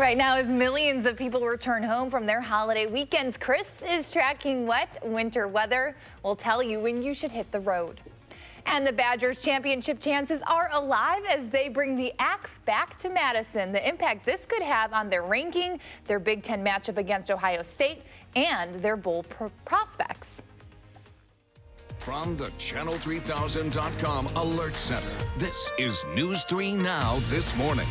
Right now, as millions of people return home from their holiday weekends, Chris is tracking wet winter weather. We'll tell you when you should hit the road. And the Badgers' championship chances are alive as they bring the Axe back to Madison. The impact this could have on their ranking, their Big Ten matchup against Ohio State, and their bowl prospects. From the Channel3000.com Alert Center, this is News 3 Now This Morning.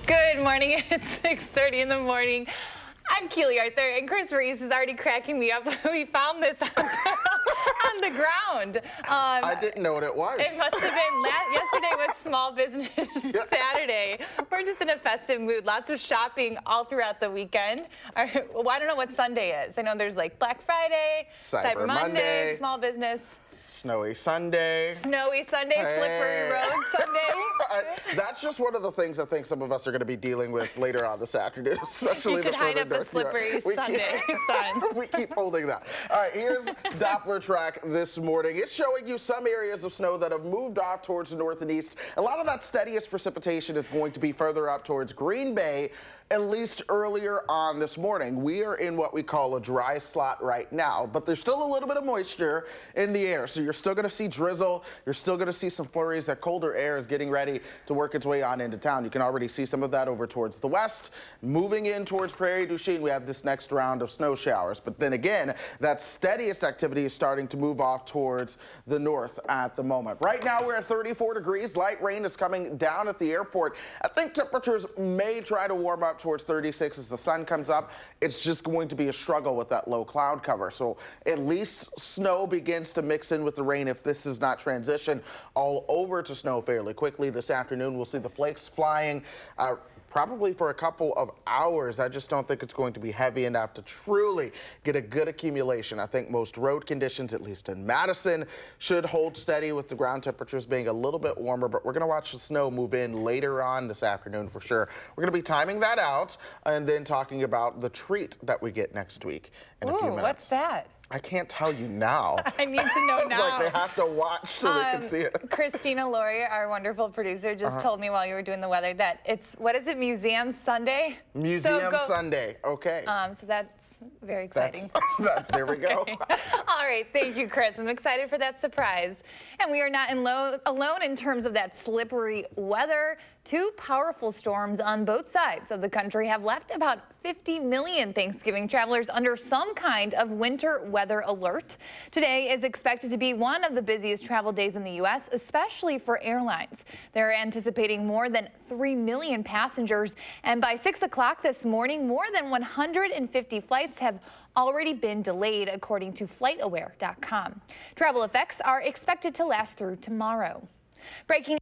Good morning. It's 6:30 in the morning. I'm Keely Arthur, and Chris Reese is already cracking me up. We found this on the ground. I didn't know what it was. It must have been yesterday was Small Business Saturday. We're just in a festive mood. Lots of shopping all throughout the weekend. Well, I don't know what Sunday is. I know there's like Black Friday, Cyber Monday, Small Business. Snowy Sunday. Snowy Sunday, Slippery Road Sunday. That's just one of the things I think some of us are going to be dealing with later on this afternoon, especially you should hide up a slippery Sunday sun. We keep holding that. All right, here's Doppler track this morning. It's showing you some areas of snow that have moved off towards the north and east. A lot of that steadiest precipitation is going to be further up towards Green Bay, at least earlier on this morning. We are in what we call a dry slot right now, but there's still a little bit of moisture in the air. So you're still going to see drizzle. You're still going to see some flurries. That colder air is getting ready to work its way on into town. You can already see some of that over towards the west. Moving in towards Prairie du Chien, we have this next round of snow showers. But then again, that steadiest activity is starting to move off towards the north at the moment. Right now, we're at 34 degrees. Light rain is coming down at the airport. I think temperatures may try to warm up towards 36 as the sun comes up. It's just going to be a struggle with that low cloud cover. So at least snow begins to mix in with the rain if this is not transition all over to snow fairly quickly. This afternoon, we'll see the flakes flying probably for a couple of hours. I just don't think it's going to be heavy enough to truly get a good accumulation. I think most road conditions, at least in Madison, should hold steady with the ground temperatures being a little bit warmer, but we're going to watch the snow move in later on this afternoon for sure. We're going to be timing that out and then talking about the treat that we get next week in a few minutes. What's that? I can't tell you now. I need to know It's now. like they have to watch so they can see it. Christina Laurie, our wonderful producer, just told me while you were doing the weather that it's, what is it, Museum Sunday? Museum Sunday, okay. So that's very exciting. There we go. Okay. All right, thank you, Chris. I'm excited for that surprise. And we are not alone in terms of that slippery weather. Two powerful storms on both sides of the country have left about 50 million Thanksgiving travelers under some kind of winter weather alert. Today is expected to be one of the busiest travel days in the U.S., especially for airlines. They're anticipating more than 3 million passengers, and by 6 o'clock this morning, more than 150 flights have already been delayed, according to FlightAware.com. Travel effects are expected to last through tomorrow. Breaking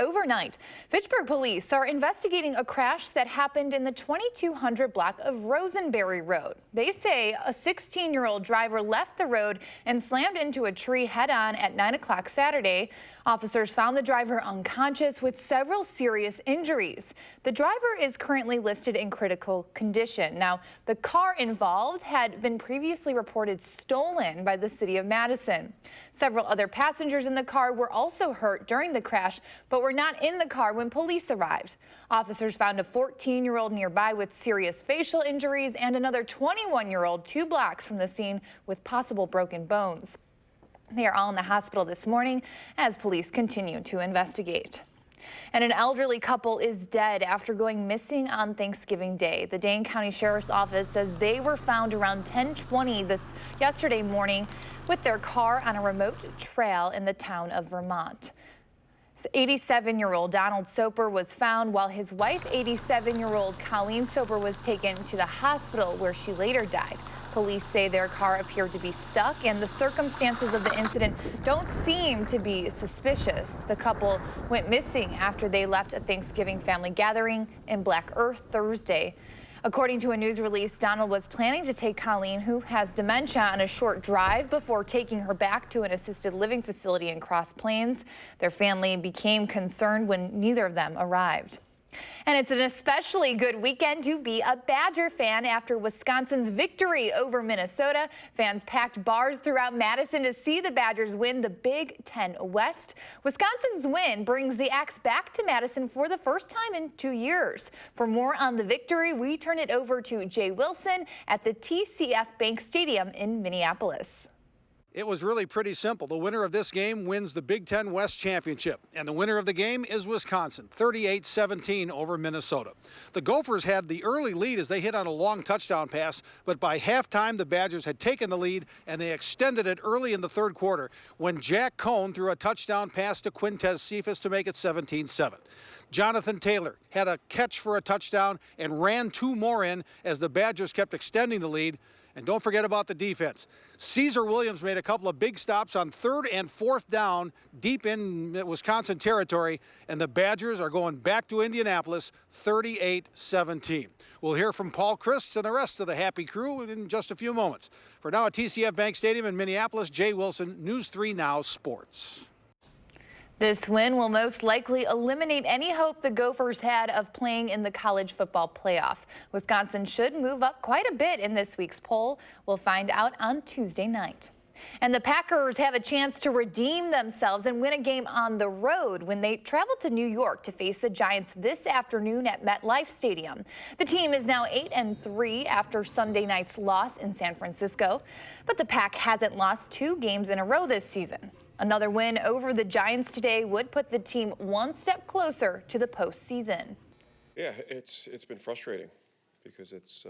overnight, Fitchburg police are investigating a crash that happened in the 2200 block of Rosenberry Road. They say a 16-year-old driver left the road and slammed into a tree head-on at 9 o'clock Saturday. Officers found the driver unconscious with several serious injuries. The driver is currently listed in critical condition. Now, the car involved had been previously reported stolen by the city of Madison. Several other passengers in the car were also hurt during the crash, but were not in the car when police arrived. Officers found a 14-year-old nearby with serious facial injuries and another 21-year-old 2 blocks from the scene with possible broken bones. They are all in the hospital this morning as police continue to investigate. And an elderly couple is dead after going missing on Thanksgiving Day. The Dane County Sheriff's Office says they were found around 10:20 yesterday morning with their car on a remote trail in the town of Vermont. 87-year-old Donald Soper was found while his wife, 87-year-old Colleen Soper, was taken to the hospital where she later died. Police say their car appeared to be stuck, and the circumstances of the incident don't seem to be suspicious. The couple went missing after they left a Thanksgiving family gathering in Black Earth Thursday. According to a news release, Donald was planning to take Colleen, who has dementia, on a short drive before taking her back to an assisted living facility in Cross Plains. Their family became concerned when neither of them arrived. And it's an especially good weekend to be a Badger fan after Wisconsin's victory over Minnesota. Fans packed bars throughout Madison to see the Badgers win the Big Ten West. Wisconsin's win brings the Axe back to Madison for the first time in 2 years. For more on the victory, we turn it over to Jay Wilson at the TCF Bank Stadium in Minneapolis. It was really pretty simple. The winner of this game wins the Big Ten West Championship. And the winner of the game is Wisconsin, 38-17 over Minnesota. The Gophers had the early lead as they hit on a long touchdown pass, but by halftime, the Badgers had taken the lead, and they extended it early in the third quarter when Jack Cohn threw a touchdown pass to Quintez Cephas to make it 17-7. Jonathan Taylor had a catch for a touchdown and ran 2 more in as the Badgers kept extending the lead. And don't forget about the defense. Caesar Williams made a couple of big stops on 3rd and 4th down deep in Wisconsin territory, and the Badgers are going back to Indianapolis 38-17. We'll hear from Paul Christ and the rest of the happy crew in just a few moments. For now at TCF Bank Stadium in Minneapolis, Jay Wilson, News 3 Now Sports. This win will most likely eliminate any hope the Gophers had of playing in the college football playoff. Wisconsin should move up quite a bit in this week's poll. We'll find out on Tuesday night. And the Packers have a chance to redeem themselves and win a game on the road when they travel to New York to face the Giants this afternoon at MetLife Stadium. The team is now 8-3 after Sunday night's loss in San Francisco, but the Pack hasn't lost 2 games in a row this season. Another win over the Giants today would put the team one step closer to the postseason. Yeah, it's been frustrating because it's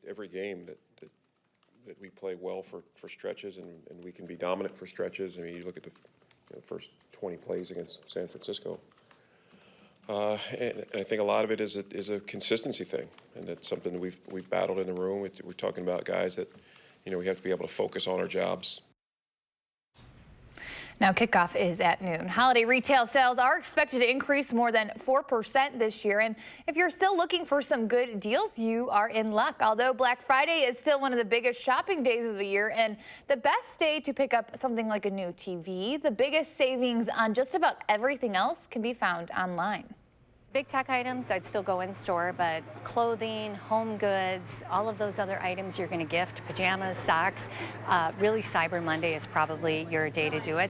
every game that we play well for stretches and we can be dominant for stretches. I mean, you look at the first 20 plays against San Francisco, and I think a lot of it is a consistency thing, and that's something that we've battled in the room. We're talking about guys that we have to be able to focus on our jobs. Now kickoff is at noon. Holiday retail sales are expected to increase more than 4% this year. And if you're still looking for some good deals, you are in luck. Although Black Friday is still one of the biggest shopping days of the year and the best day to pick up something like a new TV, the biggest savings on just about everything else can be found online. Big tech items, I'd still go in store, but clothing, home goods, all of those other items you're going to gift, pajamas, socks, really Cyber Monday is probably your day to do it.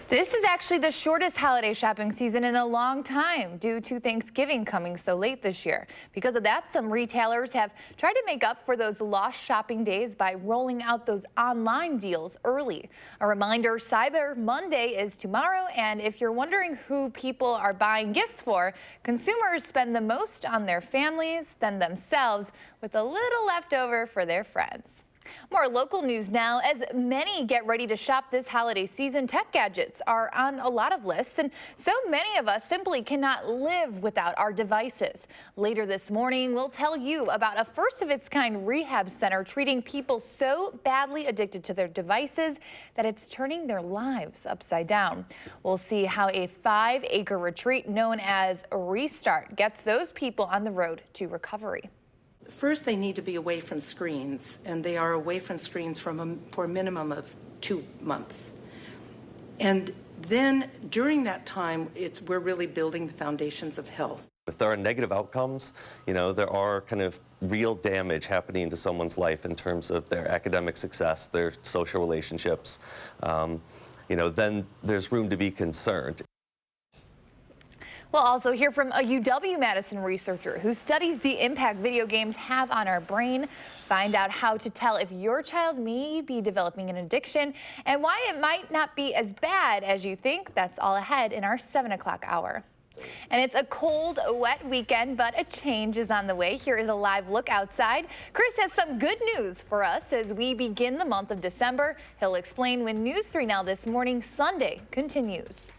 This is actually the shortest holiday shopping season in a long time due to Thanksgiving coming so late this year. Because of that, some retailers have tried to make up for those lost shopping days by rolling out those online deals early. A reminder, Cyber Monday is tomorrow, and if you're wondering who people are buying gifts for, consumers spend the most on their families, then themselves, with a little left over for their friends. More local news now. As many get ready to shop this holiday season, tech gadgets are on a lot of lists, and so many of us simply cannot live without our devices. Later this morning, we'll tell you about a first-of-its-kind rehab center treating people so badly addicted to their devices that it's turning their lives upside down. We'll see how a 5-acre retreat known as Restart gets those people on the road to recovery. First, they need to be away from screens, and they are away from screens for a minimum of 2 months. And then during that time, we're really building the foundations of health. If there are negative outcomes, there are kind of real damage happening to someone's life in terms of their academic success, their social relationships, then there's room to be concerned. We'll also hear from a UW-Madison researcher who studies the impact video games have on our brain, find out how to tell if your child may be developing an addiction, and why it might not be as bad as you think. That's all ahead in our 7 o'clock hour. And it's a cold, wet weekend, but a change is on the way. Here is a live look outside. Chris has some good news for us as we begin the month of December. He'll explain when News 3 Now This Morning Sunday continues.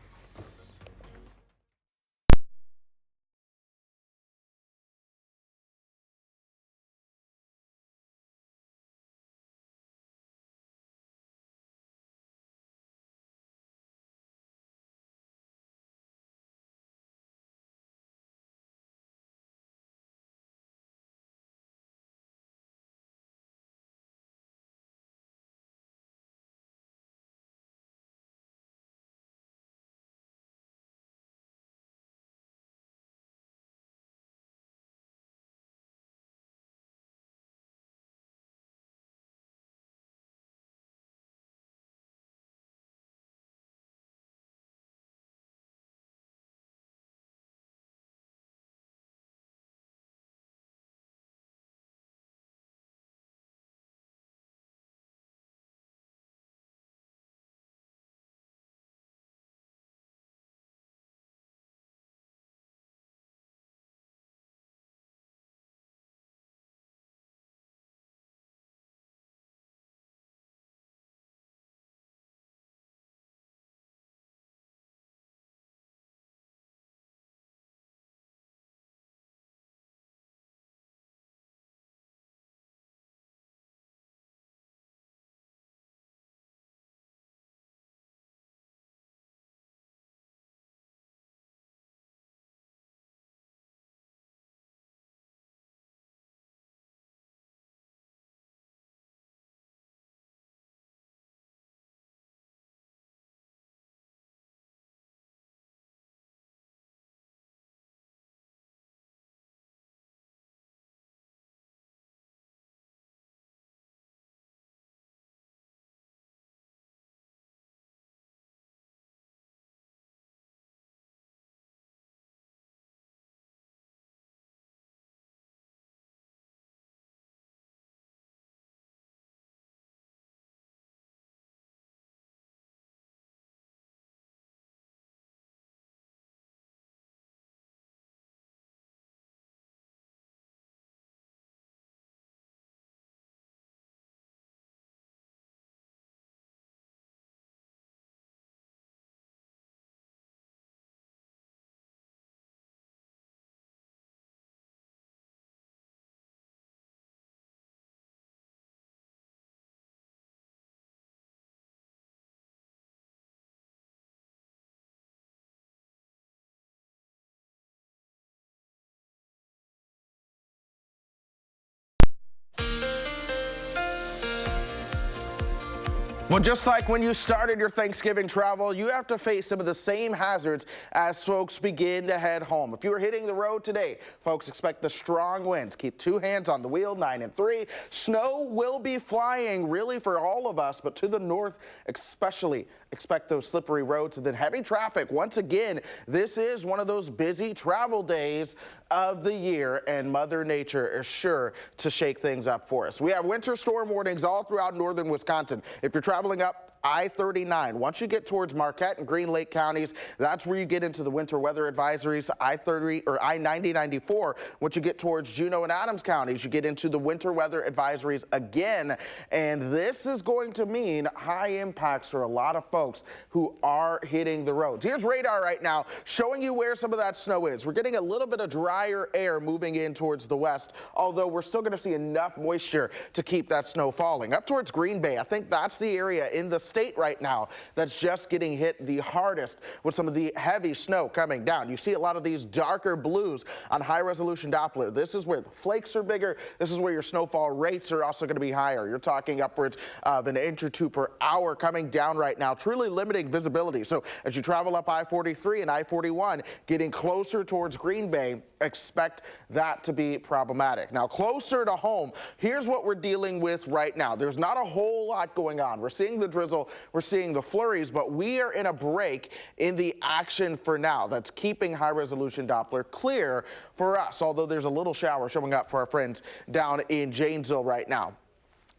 Well, just like when you started your Thanksgiving travel, you have to face some of the same hazards as folks begin to head home. If you're hitting the road today, folks, expect the strong winds. Keep 2 hands on the wheel, 9 and 3. Snow will be flying really for all of us, but to the north especially. Expect those slippery roads and then heavy traffic. Once again, this is one of those busy travel days of the year, and Mother Nature is sure to shake things up for us. We have winter storm warnings all throughout northern Wisconsin. If you're traveling up I-39. Once you get towards Marquette and Green Lake counties, that's where you get into the winter weather advisories. I-30 or I-90-94. Once you get towards Juneau and Adams counties, you get into the winter weather advisories again. And this is going to mean high impacts for a lot of folks who are hitting the roads. Here's radar right now showing you where some of that snow is. We're getting a little bit of drier air moving in towards the west, although we're still going to see enough moisture to keep that snow falling. Up towards Green Bay, I think that's the area in the state right now that's just getting hit the hardest with some of the heavy snow coming down. You see a lot of these darker blues on high resolution Doppler. This is where the flakes are bigger. This is where your snowfall rates are also going to be higher. You're talking upwards of an inch or two per hour coming down right now, truly limiting visibility. So as you travel up I-43 and I-41, getting closer towards Green Bay, expect that to be problematic. Now, closer to home, here's what we're dealing with right now. There's not a whole lot going on. We're seeing the drizzle, we're seeing the flurries, but we are in a break in the action for now. That's keeping high resolution Doppler clear for us, although there's a little shower showing up for our friends down in Janesville right now.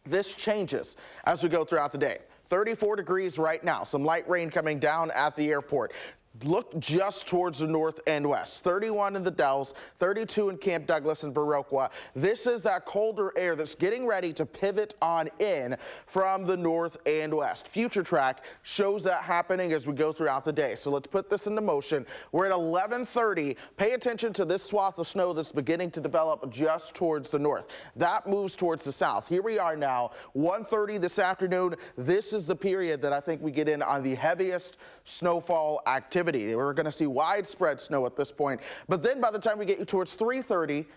This changes as we go throughout the day. 34 degrees right now, some light rain coming down at the airport. Look just towards the north and west. 31 in the Dells, 32 in Camp Douglas and Viroqua. This is that colder air that's getting ready to pivot on in from the north and west. Future Track shows that happening as we go throughout the day. So let's put this into motion. We're at 11:30. Pay attention to this swath of snow that's beginning to develop just towards the north. That moves towards the south. Here we are now, 1:30 this afternoon. This is the period that I think we get in on the heaviest snowfall activity. We're going to see widespread snow at this point, but then by the time we get you towards 3:30,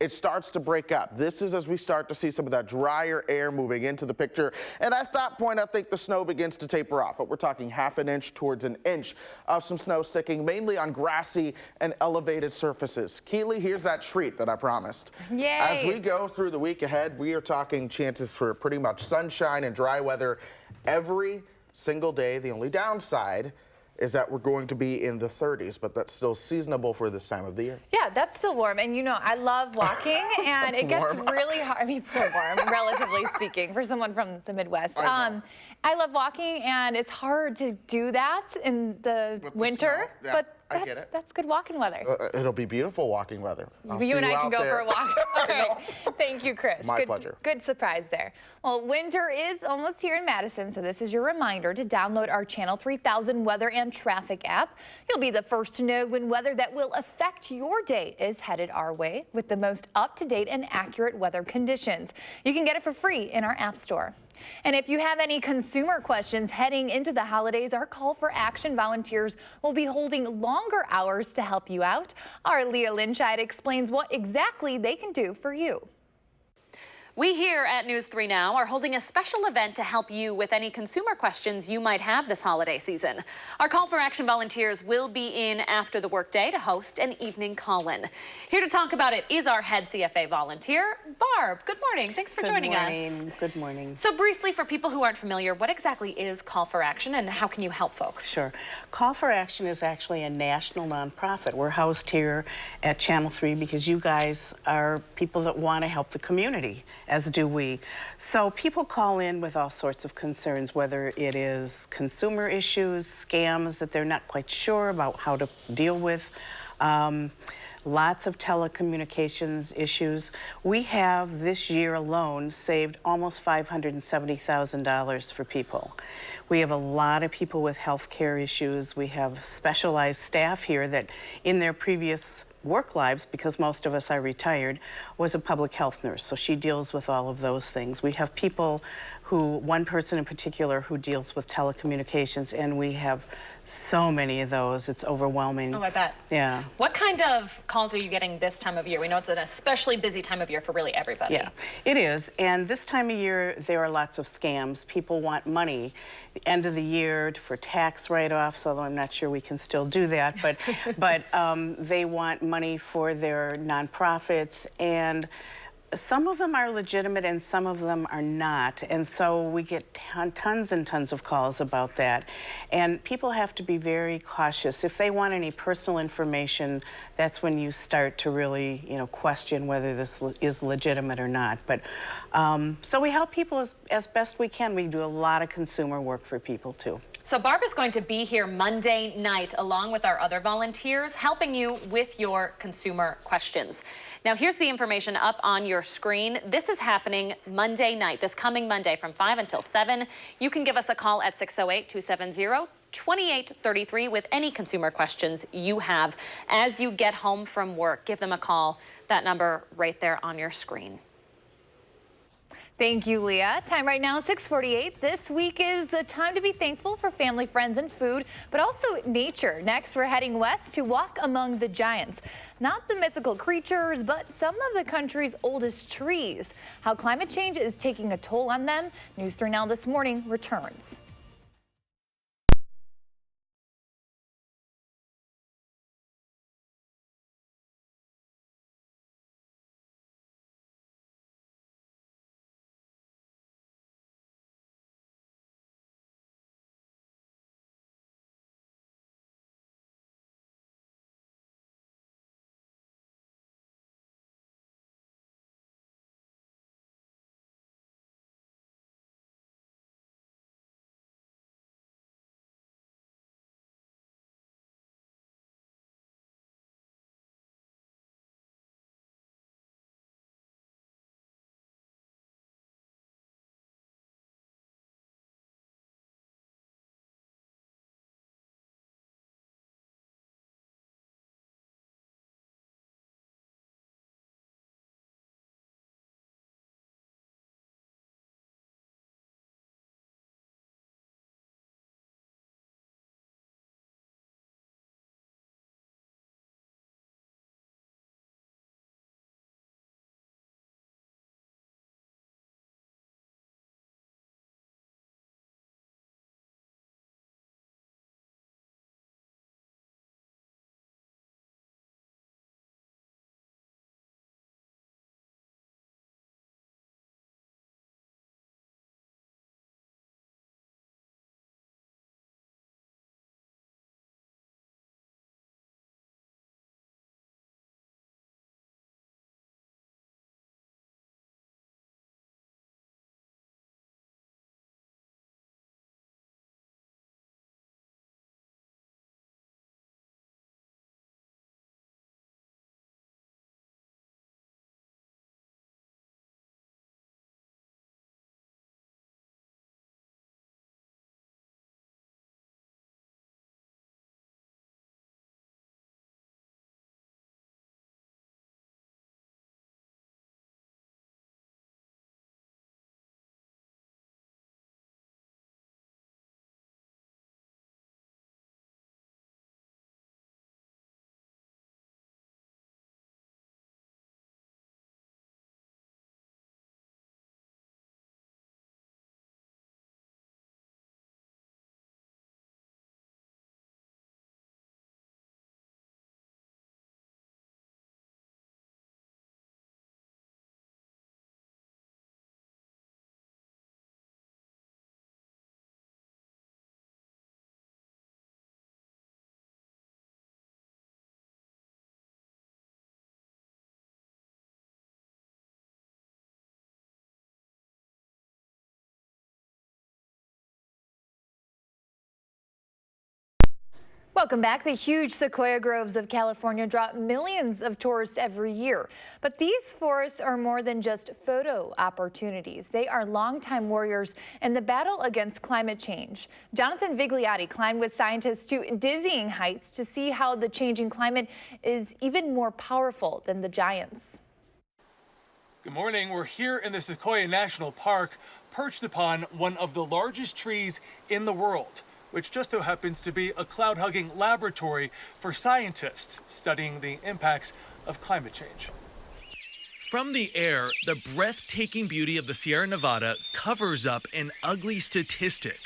it starts to break up. This is as we start to see some of that drier air moving into the picture, and at that point I think the snow begins to taper off, but we're talking half an inch towards an inch of some snow sticking mainly on grassy and elevated surfaces. Keely, here's that treat that I promised. Yay. As we go through the week ahead, we are talking chances for pretty much sunshine and dry weather every single day. The only downside is that we're going to be in the 30s, but that's still seasonable for this time of the year. Yeah, that's still warm. And you know, I love walking, and it gets really hard. I mean, it's so warm, relatively speaking, for someone from the Midwest. I love walking, and it's hard to do that in the winter, yeah, but I get it. that's good walking weather. It'll be beautiful walking weather. You and I can go for a walk. All right. Thank you, Chris. My pleasure. Good surprise there. Well, winter is almost here in Madison, so this is your reminder to download our Channel 3000 weather and traffic app. You'll be the first to know when weather that will affect your day is headed our way with the most up-to-date and accurate weather conditions. You can get it for free in our app store. And if you have any consumer questions heading into the holidays, our Call for Action volunteers will be holding longer hours to help you out. Our Leah Linscheid explains what exactly they can do for you. We here at News 3 Now are holding a special event to help you with any consumer questions you might have this holiday season. Our Call for Action volunteers will be in after the workday to host an evening call-in. Here to talk about it is our head CFA volunteer, Barb. Good morning. Thanks for joining us. Good morning. So briefly, for people who aren't familiar, what exactly is Call for Action and how can you help folks? Sure. Call for Action is actually a national nonprofit. We're housed here at Channel 3 because you guys are people that want to help the community, as do we. So people call in with all sorts of concerns, whether it is consumer issues, scams that they're not quite sure about how to deal with, lots of telecommunications issues. We have this year alone saved almost $570,000 for people. We have a lot of people with health care issues. We have specialized staff here that in their previous work lives, because most of us are retired, was a public health nurse, so she deals with all of those things. We have people one person in particular who deals with telecommunications, and we have so many of those. It's overwhelming. Oh, I bet. Yeah. What kind of calls are you getting this time of year? We know it's an especially busy time of year for really everybody. Yeah, it is. And this time of year, there are lots of scams. People want money the end of the year for tax write-offs, although I'm not sure we can still do that. But they want money for their nonprofits, and some of them are legitimate and some of them are not. And so we get tons and tons of calls about that. And people have to be very cautious. If they want any personal information, that's when you start to really, question whether this is legitimate or not. But so we help people as best we can. We do a lot of consumer work for people too. So Barb is going to be here Monday night along with our other volunteers helping you with your consumer questions. Now here's the information up on your screen. This is happening Monday night, this coming Monday from 5 until 7. You can give us a call at 608-270-2833 with any consumer questions you have. As you get home from work, give them a call. That number right there on your screen. Thank you, Leah. Time right now, 6:48. This week is the time to be thankful for family, friends, and food, but also nature. Next, we're heading west to walk among the giants. Not the mythical creatures, but some of the country's oldest trees. How climate change is taking a toll on them. News 3 Now This Morning returns. Welcome back. The huge sequoia groves of California draw millions of tourists every year. But these forests are more than just photo opportunities. They are longtime warriors in the battle against climate change. Jonathan Vigliotti climbed with scientists to dizzying heights to see how the changing climate is even more powerful than the giants. Good morning. We're here in the Sequoia National Park, perched upon one of the largest trees in the world, which just so happens to be a cloud-hugging laboratory for scientists studying the impacts of climate change. From the air, the breathtaking beauty of the Sierra Nevada covers up an ugly statistic.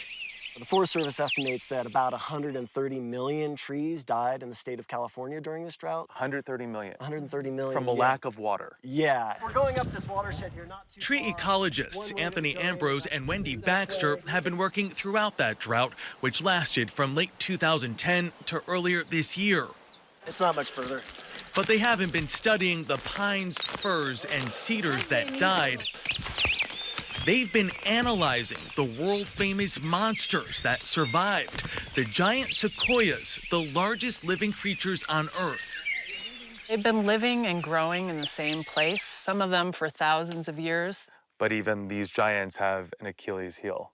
The Forest Service estimates that about 130 million trees died in the state of California during this drought. 130 million. 130 million. From a lack of water. Yeah. We're going up this watershed here, not too Tree far. ecologists Anthony Ambrose and Wendy Baxter have been working throughout that drought, which lasted from late 2010 to earlier this year. It's not much further. But they haven't been studying the pines, firs, and cedars that died. They've been analyzing the world-famous monsters that survived, the giant sequoias, the largest living creatures on Earth. They've been living and growing in the same place, some of them for thousands of years. But even these giants have an Achilles heel.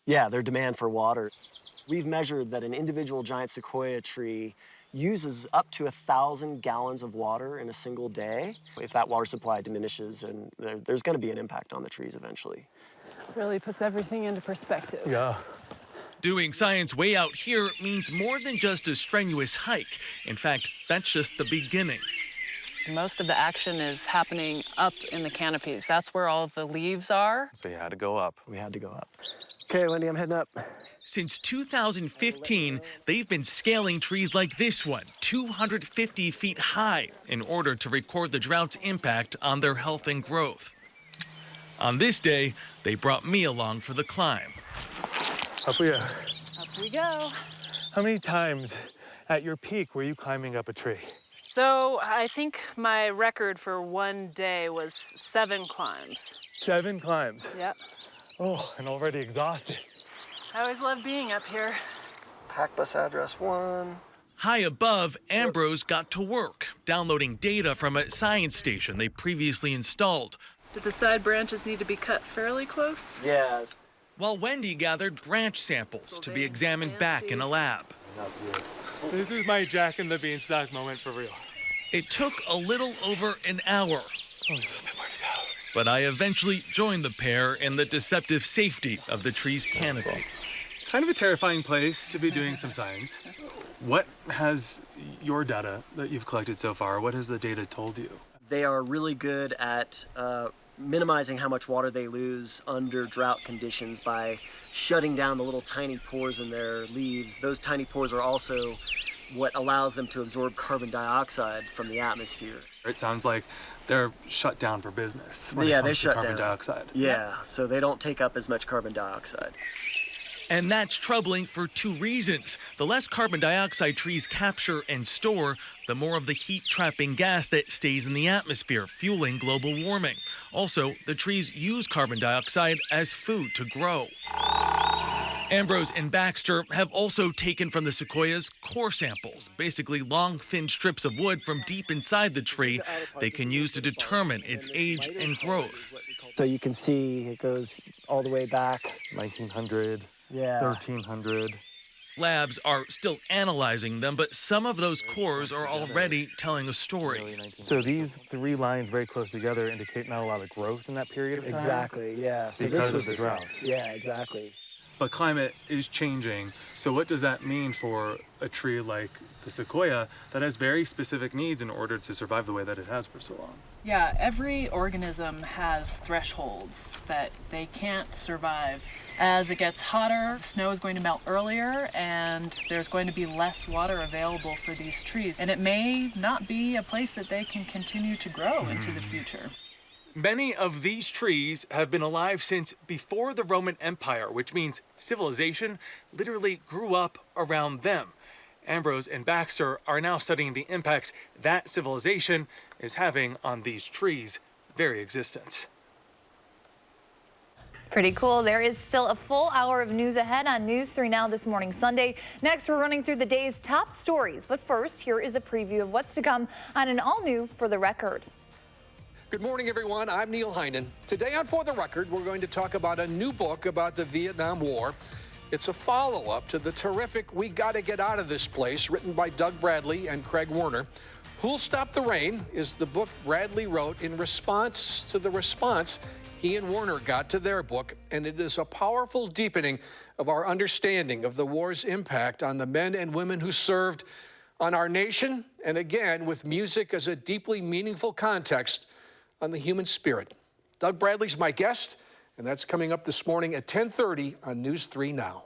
Yeah, their demand for water. We've measured that an individual giant sequoia tree uses up to 1,000 gallons of water in a single day. If that water supply diminishes, and there's going to be an impact on the trees eventually. Really puts everything into perspective. Yeah. Doing science way out here means more than just a strenuous hike. In fact, that's just the beginning. Most of the action is happening up in the canopies. That's where all of the leaves are. So you had to go up. We had to go up. Okay, Wendy, I'm heading up. Since 2015, they've been scaling trees like this one, 250 feet high, in order to record the drought's impact on their health and growth. On this day, they brought me along for the climb. Up we go. Up we go. How many times at your peak were you climbing up a tree? So I think my record for one day was 7 climbs. 7 climbs? Yep. Oh, and already exhausted. I always love being up here. Pack bus address 1. High above, Ambrose got to work, downloading data from a science station they previously installed. Did the side branches need to be cut fairly close? Yes. While Wendy gathered branch samples to be examined back in a lab. This is my Jack and the Beanstalk moment for real. It took a little over an hour. But I eventually joined the pair in the deceptive safety of the tree's canopy. Kind of a terrifying place to be doing some science. What has your data that you've collected so far, what has the data told you? They are really good at minimizing how much water they lose under drought conditions by shutting down the little tiny pores in their leaves. Those tiny pores are also what allows them to absorb carbon dioxide from the atmosphere. It sounds like they're shut down for business. Yeah, they shut down. Carbon dioxide. Yeah, so they don't take up as much carbon dioxide. And that's troubling for 2 reasons. The less carbon dioxide trees capture and store, the more of the heat-trapping gas that stays in the atmosphere, fueling global warming. Also, the trees use carbon dioxide as food to grow. Ambrose and Baxter have also taken from the sequoias core samples, basically long, thin strips of wood from deep inside the tree they can use to determine its age and growth. So you can see it goes all the way back. 1900, Yeah. 1300. Labs are still analyzing them, but some of those cores are already telling a story. So these 3 lines very close together indicate not a lot of growth in that period of time? Exactly, yeah. So Because this was of the droughts. Yeah, exactly. But climate is changing. So what does that mean for a tree like the sequoia that has very specific needs in order to survive the way that it has for so long? Yeah, every organism has thresholds that they can't survive. As it gets hotter, snow is going to melt earlier, and there's going to be less water available for these trees. And it may not be a place that they can continue to grow into the future. Many of these trees have been alive since before the Roman Empire, which means civilization literally grew up around them. Ambrose and Baxter are now studying the impacts that civilization is having on these trees' very existence. Pretty cool. There is still a full hour of news ahead on News 3 Now this morning, Sunday. Next, we're running through the day's top stories. But first, here is a preview of what's to come on an all-new For the Record. Good morning, everyone. I'm Neil Heinen. Today on For the Record, we're going to talk about a new book about the Vietnam War. It's a follow-up to the terrific We Gotta Get Out of This Place, written by Doug Bradley and Craig Werner. Who'll Stop the Rain is the book Bradley wrote in response to the response he and Warner got to their book, and it is a powerful deepening of our understanding of the war's impact on the men and women who served, on our nation, and again, with music as a deeply meaningful context on the human spirit. Doug Bradley's my guest, and that's coming up this morning at 10:30 on News 3 Now.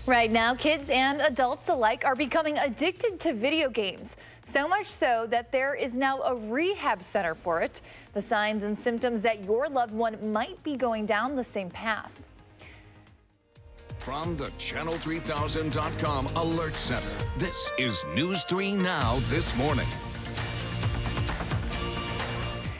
Right now, kids and adults alike are becoming addicted to video games. So much so that there is now a rehab center for it. The signs and symptoms that your loved one might be going down the same path. From the Channel3000.com Alert Center, this is News 3 Now this morning.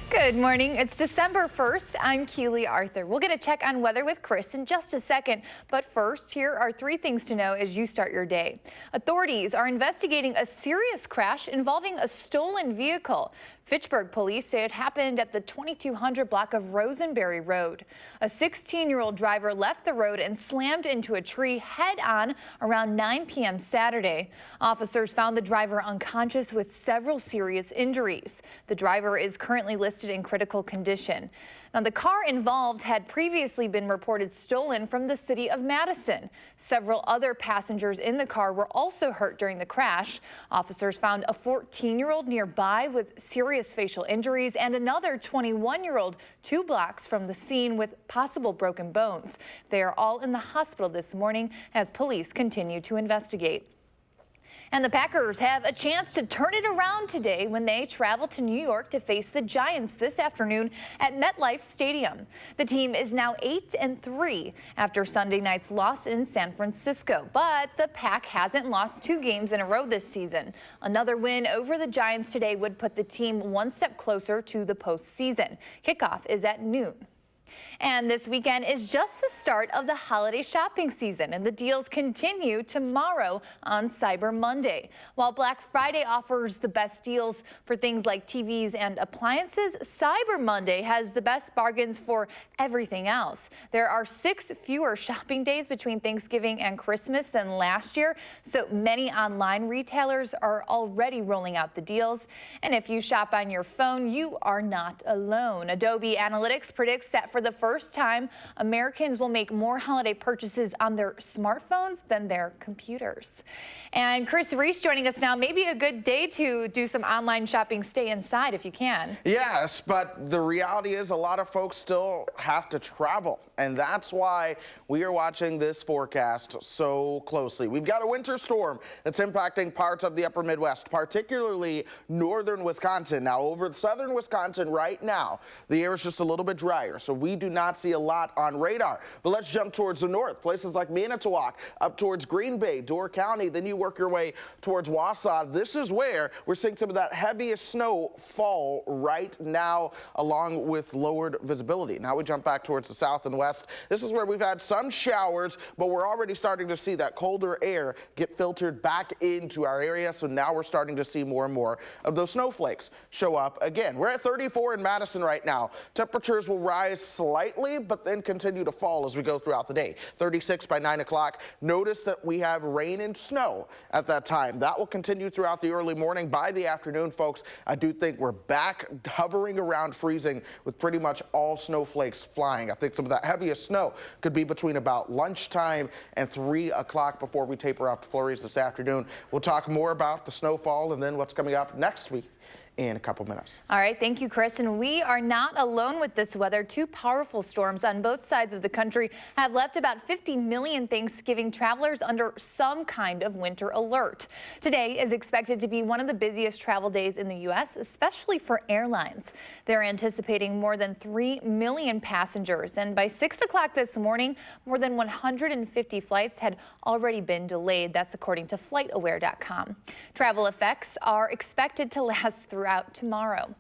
Good morning. It's December 1st. I'm Keely Arthur. We'll get a check on weather with Chris in just a second. But first, here are 3 things to know as you start your day. Authorities are investigating a serious crash involving a stolen vehicle. Fitchburg police say it happened at the 2200 block of Rosenberry Road. A 16-year-old driver left the road and slammed into a tree head-on around 9 p.m. Saturday. Officers found the driver unconscious with several serious injuries. The driver is currently listed in critical condition. Now, the car involved had previously been reported stolen from the city of Madison. Several other passengers in the car were also hurt during the crash. Officers found a 14-year-old nearby with serious facial injuries and another 21-year-old 2 blocks from the scene with possible broken bones. They are all in the hospital this morning as police continue to investigate. And the Packers have a chance to turn it around today when they travel to New York to face the Giants this afternoon at MetLife Stadium. The team is now 8-3 after Sunday night's loss in San Francisco, but the Pack hasn't lost 2 games in a row this season. Another win over the Giants today would put the team one step closer to the postseason. Kickoff is at noon. And this weekend is just the start of the holiday shopping season, and the deals continue tomorrow on Cyber Monday. While Black Friday offers the best deals for things like TVs and appliances, Cyber Monday has the best bargains for everything else. There are 6 fewer shopping days between Thanksgiving and Christmas than last year, so many online retailers are already rolling out the deals. And if you shop on your phone, you are not alone. Adobe Analytics predicts that for the first time, Americans will make more holiday purchases on their smartphones than their computers. And Chris Reese joining us now. Maybe a good day to do some online shopping. Stay inside if you can. Yes, but the reality is a lot of folks still have to travel, and that's why we are watching this forecast so closely. We've got a winter storm that's impacting parts of the upper Midwest, particularly northern Wisconsin. Now, over southern Wisconsin right now, the air is just a little bit drier, so we do not see a lot on radar. But let's jump towards the north, places like Manitowoc, up towards Green Bay, Door County, then you work your way towards Wausau. This is where we're seeing some of that heaviest snow fall right now, along with lowered visibility. Now we jump back towards the south and west. This is where we've had some showers, but we're already starting to see that colder air get filtered back into our area. So now we're starting to see more and more of those snowflakes show up again. We're at 34 in Madison right now. Temperatures will rise slightly, but then continue to fall as we go throughout the day. 36 by 9 o'clock. Notice that we have rain and snow at that time. That will continue throughout the early morning. By the afternoon, folks, I do think we're back hovering around freezing with pretty much all snowflakes flying. I think some of that heaviest snow could be between about lunchtime and 3 o'clock before we taper off to flurries this afternoon. We'll talk more about the snowfall and then what's coming up next week in a couple minutes. All right, thank you, Chris. And we are not alone with this weather. 2 powerful storms on both sides of the country have left about 50 million Thanksgiving travelers under some kind of winter alert. Today is expected to be one of the busiest travel days in the U.S., especially for airlines. They're anticipating more than 3 million passengers. And by 6 o'clock this morning, more than 150 flights had already been delayed. That's according to FlightAware.com. Travel effects are expected to last throughout tomorrow.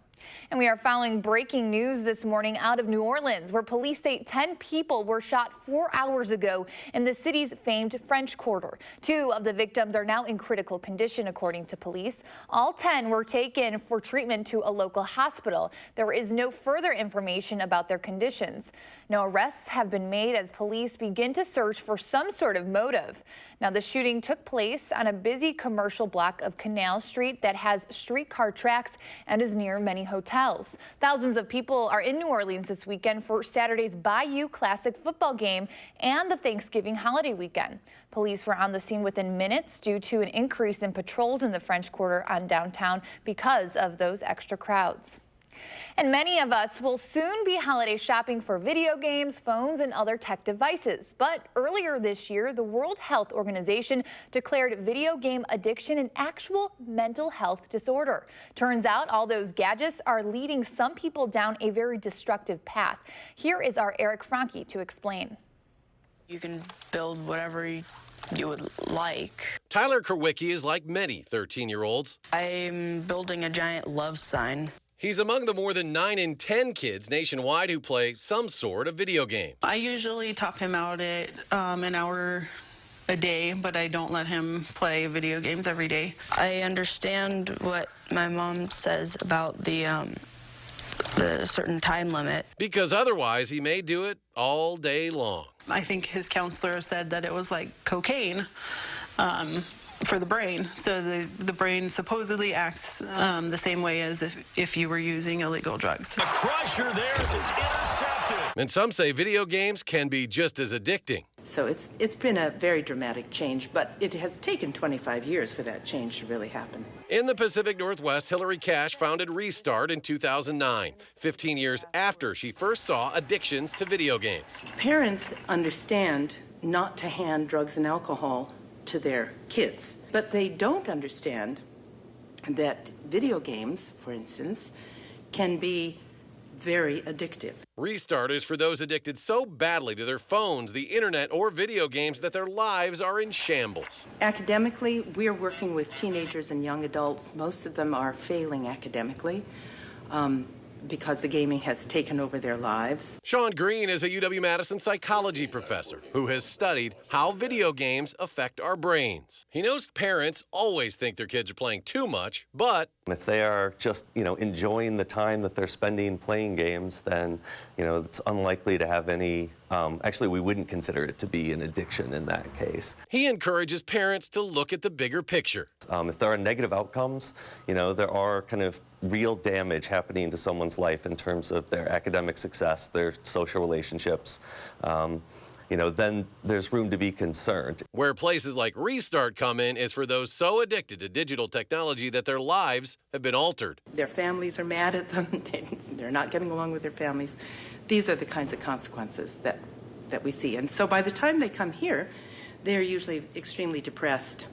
And we are following breaking news this morning out of New Orleans, where police say 10 people were shot 4 hours ago in the city's famed French Quarter. 2 of the victims are now in critical condition, according to police. All 10 were taken for treatment to a local hospital. There is no further information about their conditions. No arrests have been made as police begin to search for some sort of motive. Now, the shooting took place on a busy commercial block of Canal Street that has streetcar tracks and is near many hotels. Thousands of people are in New Orleans this weekend for Saturday's Bayou Classic football game and the Thanksgiving holiday weekend. Police were on the scene within minutes due to an increase in patrols in the French Quarter on downtown because of those extra crowds. And many of us will soon be holiday shopping for video games, phones, and other tech devices. But earlier this year, the World Health Organization declared video game addiction an actual mental health disorder. Turns out all those gadgets are leading some people down a very destructive path. Here is our Eric Franke to explain. You can build whatever you would like. Tyler Kerwicki is like many 13-year-olds. I'm building a giant love sign. He's among the more than 9 in 10 kids nationwide who play some sort of video game. I usually top him out at an hour a day, but I don't let him play video games every day. I understand what my mom says about the certain time limit. Because otherwise, he may do it all day long. I think his counselor said that it was like cocaine. For the brain. So the brain supposedly acts the same way as if you were using illegal drugs. The crusher there as it's intercepted. And some say video games can be just as addicting. So it's been a very dramatic change, but it has taken 25 years for that change to really happen. In the Pacific Northwest, Hillary Cash founded Restart in 2009, 15 years after she first saw addictions to video games. Parents understand not to hand drugs and alcohol to their kids. But they don't understand that video games, for instance, can be very addictive. Restart is for those addicted so badly to their phones, the internet, or video games that their lives are in shambles. Academically, we are working with teenagers and young adults. Most of them are failing academically because the gaming has taken over their lives. Sean Green is a UW-Madison psychology professor who has studied how video games affect our brains. He knows parents always think their kids are playing too much, but if they are just, enjoying the time that they're spending playing games, then, it's unlikely to have any, actually, we wouldn't consider it to be an addiction in that case. He encourages parents to look at the bigger picture. If there are negative outcomes, there are kind of real damage happening to someone's life in terms of their academic success, their social relationships, then there's room to be concerned. Where places like Restart come in is for those so addicted to digital technology that their lives have been altered. Their families are mad at them. They're not getting along with their families. These are the kinds of consequences that we see. And so by the time they come here, they're usually extremely depressed,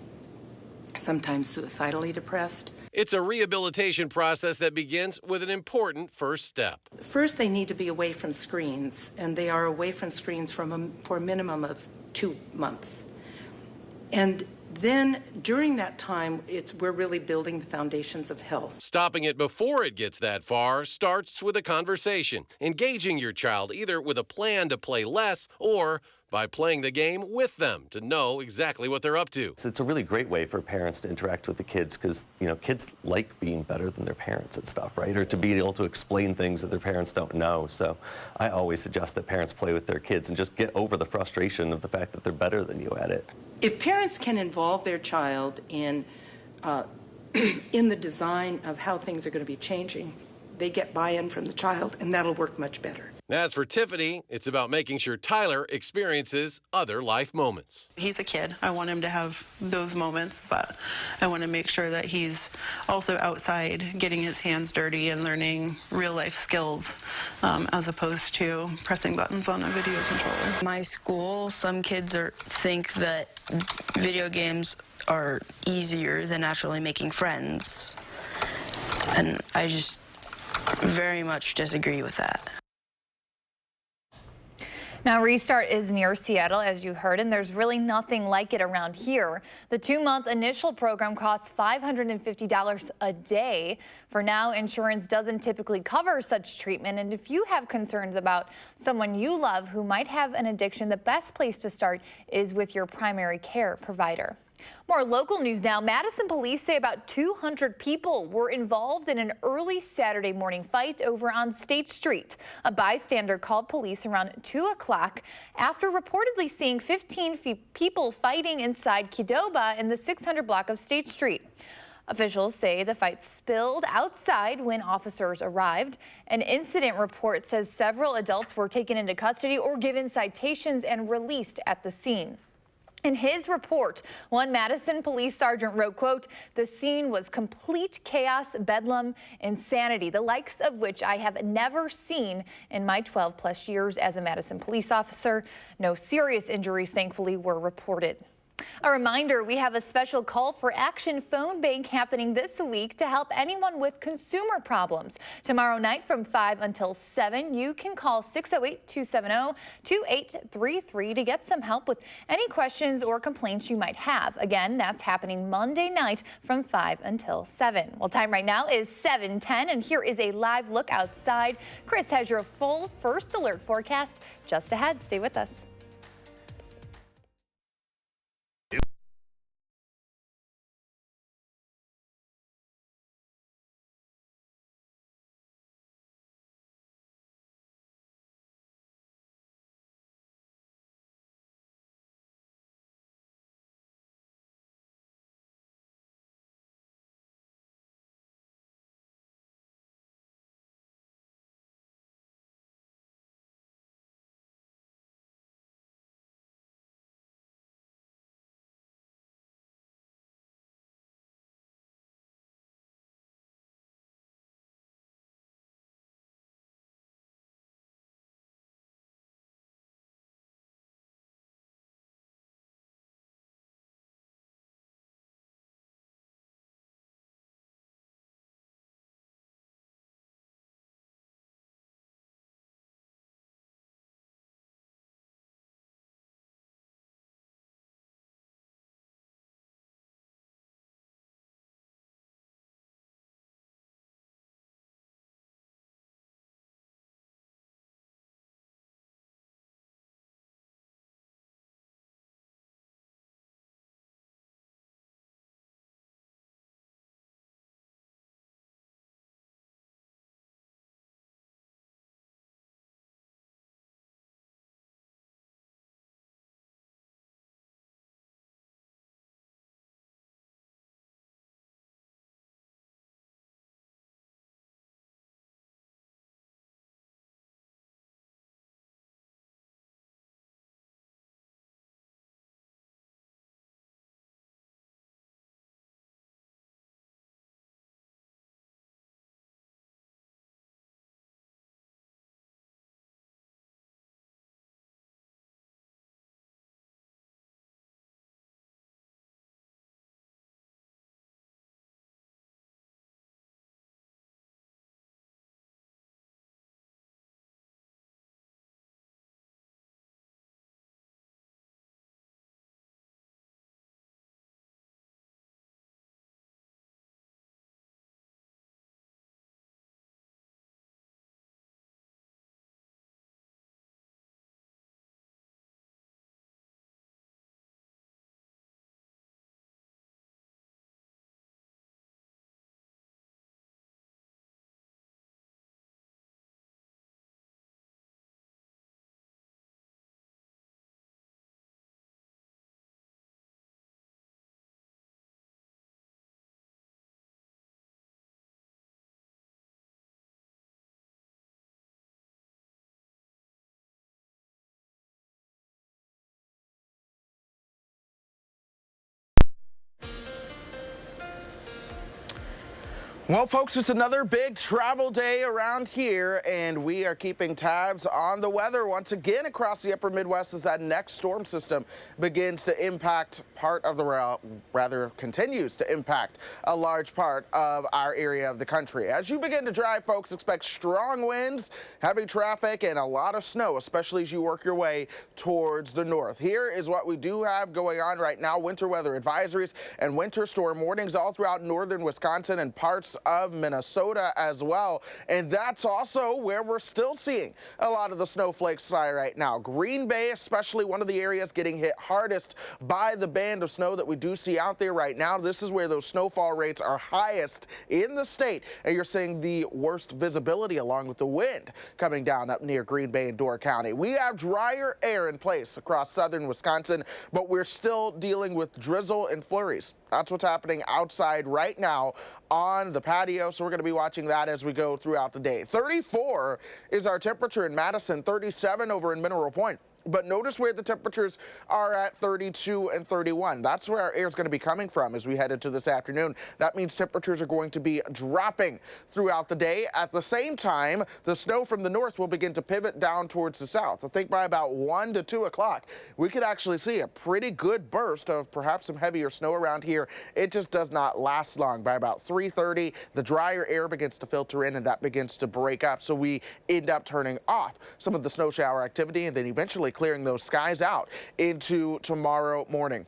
sometimes suicidally depressed. It's a rehabilitation process that begins with an important first step. First, they need to be away from screens, and they are away from screens for a minimum of 2 months. And then during that time, we're really building the foundations of health. Stopping it before it gets that far starts with a conversation, engaging your child either with a plan to play less or by playing the game with them to know exactly what they're up to. It's a really great way for parents to interact with the kids because, kids like being better than their parents and stuff, right? Or to be able to explain things that their parents don't know. So I always suggest that parents play with their kids and just get over the frustration of the fact that they're better than you at it. If parents can involve their child in the design of how things are going to be changing, they get buy-in from the child, and that'll work much better. As for Tiffany, it's about making sure Tyler experiences other life moments. He's a kid. I want him to have those moments, but I want to make sure that he's also outside getting his hands dirty and learning real life skills as opposed to pressing buttons on a video controller. My school, some kids think that video games are easier than actually making friends, and I just very much disagree with that. Now, Restart is near Seattle, as you heard, and there's really nothing like it around here. The 2-month initial program costs $550 a day. For now, insurance doesn't typically cover such treatment, and if you have concerns about someone you love who might have an addiction, the best place to start is with your primary care provider. More local news now. Madison police say about 200 people were involved in an early Saturday morning fight over on State Street. A bystander called police around 2 o'clock after reportedly seeing 15 people fighting inside Qdoba in the 600 block of State Street. Officials say the fight spilled outside when officers arrived. An incident report says several adults were taken into custody or given citations and released at the scene. In his report, one Madison police sergeant wrote, quote, "The scene was complete chaos, bedlam, insanity, the likes of which I have never seen in my 12+ years as a Madison police officer. No serious injuries, thankfully, were reported." A reminder, we have a special call for action phone bank happening this week to help anyone with consumer problems. Tomorrow night from 5 until 7, you can call 608-270-2833 to get some help with any questions or complaints you might have. Again, that's happening Monday night from 5 until 7. Well, time right now is 7:10, and here is a live look outside. Chris has your full first alert forecast just ahead. Stay with us. Well, folks, it's another big travel day around here, and we are keeping tabs on the weather once again across the upper Midwest as that next storm system begins to impact part of the, continues to impact a large part of our area of the country. As you begin to drive, folks, expect strong winds, heavy traffic, and a lot of snow, especially as you work your way towards the north. Here is what we do have going on right now: winter weather advisories and winter storm warnings all throughout northern Wisconsin and parts of Minnesota as well. And that's also where we're still seeing a lot of the snowflakes fly right now. Green Bay, especially, one of the areas getting hit hardest by the band of snow that we do see out there right now. This is where those snowfall rates are highest in the state, and you're seeing the worst visibility along with the wind coming down up near Green Bay and Door County. We have drier air in place across southern Wisconsin, but we're still dealing with drizzle and flurries. That's what's happening outside right now on the patio, so we're going to be watching that as we go throughout the day. 34 is our temperature in Madison, 37 over in Mineral Point. But notice where the temperatures are at 32 and 31. That's where our air is going to be coming from as we head into this afternoon. That means temperatures are going to be dropping throughout the day. At the same time, the snow from the north will begin to pivot down towards the south. I think by about 1 to 2 o'clock, we could actually see a pretty good burst of perhaps some heavier snow around here. It just does not last long. By about 3:30, the drier air begins to filter in and that begins to break up. So we end up turning off some of the snow shower activity and then eventually clearing those skies out into tomorrow morning.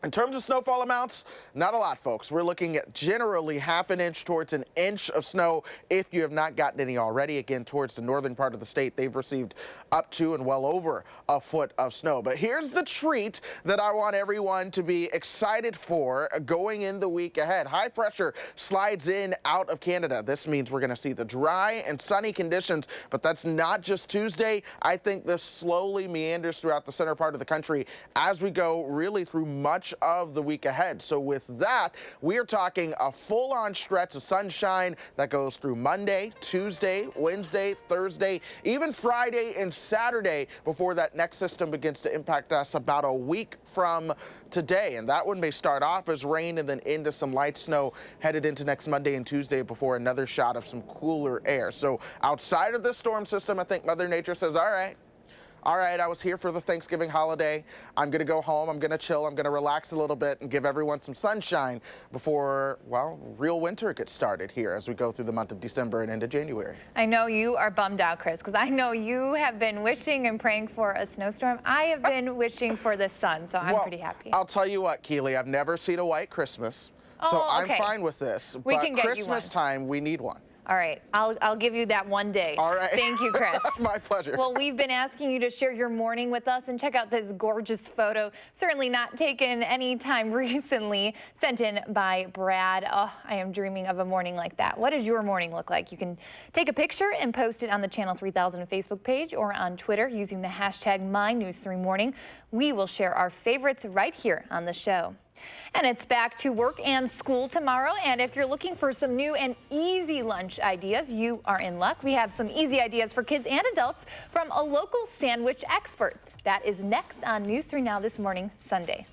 In terms of snowfall amounts, not a lot, folks. We're looking at generally half an inch towards an inch of snow if you have not gotten any already. Again, towards the northern part of the state, they've received up to and well over a foot of snow. But here's the treat that I want everyone to be excited for going in the week ahead. High pressure slides in out of Canada. This means we're going to see the dry and sunny conditions, but that's not just Tuesday. I think this slowly meanders throughout the center part of the country as we go really through much of the week ahead. So with that, we are talking a full-on stretch of sunshine that goes through Monday, Tuesday, Wednesday, Thursday, even Friday and Saturday before that next system begins to impact us about a week from today. And that one may start off as rain and then into some light snow headed into next Monday and Tuesday before another shot of some cooler air. So outside of this storm system, I think Mother Nature says, all right, I was here for the Thanksgiving holiday. I'm going to go home. I'm going to chill. I'm going to relax a little bit and give everyone some sunshine before, well, real winter gets started here as we go through the month of December and into January. I know you are bummed out, Chris, because I know you have been wishing and praying for a snowstorm. I have been wishing for the sun, so I'm pretty happy. I'll tell you what, Keely, I've never seen a white Christmas, so I'm fine with this. We can get you one. Christmas time, we need one. All right, I'll give you that one day. All right. Thank you, Chris. My pleasure. Well, we've been asking you to share your morning with us and check out this gorgeous photo. Certainly not taken any time recently, sent in by Brad. Oh, I am dreaming of a morning like that. What does your morning look like? You can take a picture and post it on the Channel 3000 Facebook page or on Twitter using the hashtag MyNews3Morning. We will share our favorites right here on the show. And it's back to work and school tomorrow. And if you're looking for some new and easy lunch ideas, you are in luck. We have some easy ideas for kids and adults from a local sandwich expert. That is next on News 3 Now This Morning, Sunday.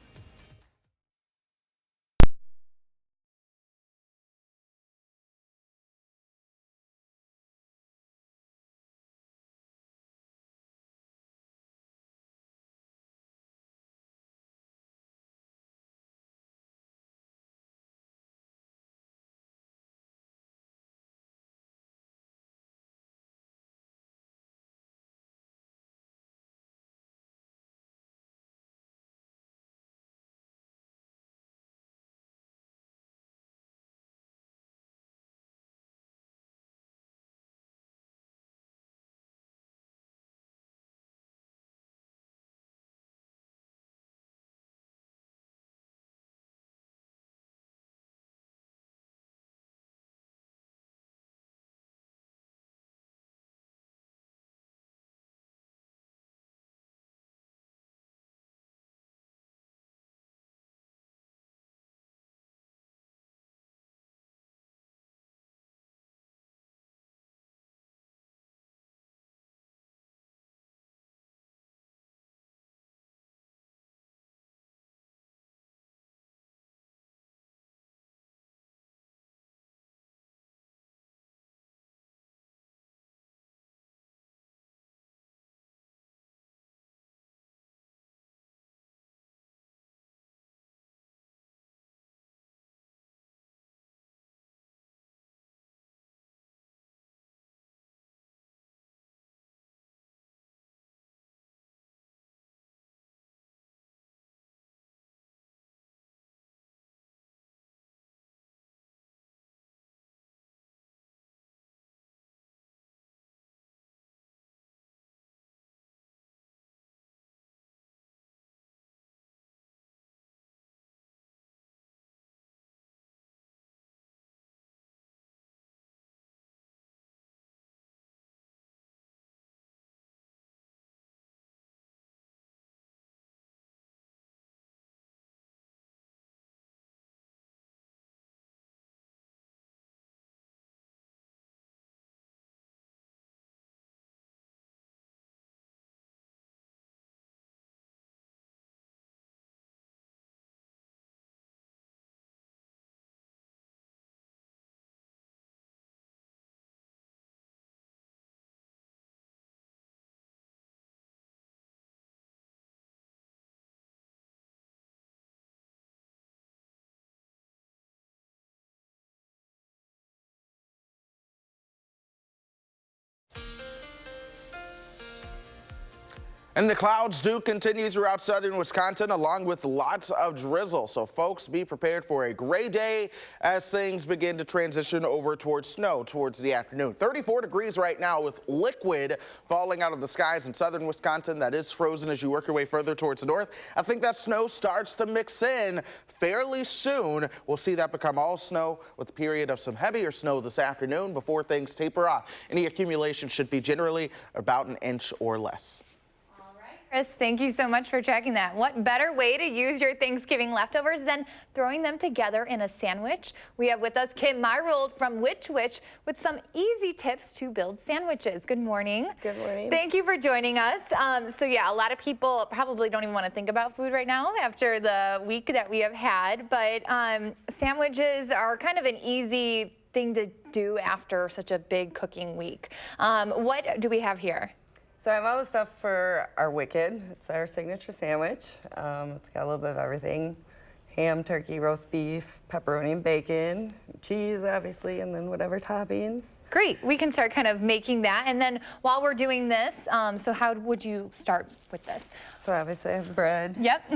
And the clouds do continue throughout southern Wisconsin, along with lots of drizzle. So folks, be prepared for a gray day as things begin to transition over towards snow towards the afternoon. 34 degrees right now with liquid falling out of the skies in southern Wisconsin. That is frozen as you work your way further towards the north. I think that snow starts to mix in fairly soon. We'll see that become all snow with a period of some heavier snow this afternoon before things taper off. Any accumulation should be generally about an inch or less. Chris, thank you so much for tracking that. What better way to use your Thanksgiving leftovers than throwing them together in a sandwich? We have with us Kim Myrold from Which with some easy tips to build sandwiches. Good morning. Good morning. Thank you for joining us. So yeah, a lot of people probably don't even want to think about food right now after the week that we have had, but sandwiches are kind of an easy thing to do after such a big cooking week. What do we have here? So I have all the stuff for our Wicked. It's our signature sandwich. It's got a little bit of everything. Ham, turkey, roast beef, pepperoni and bacon, cheese obviously, and then whatever toppings. Great, we can start kind of making that. And then while we're doing this, so how would you start with this? So obviously I have bread. Yep.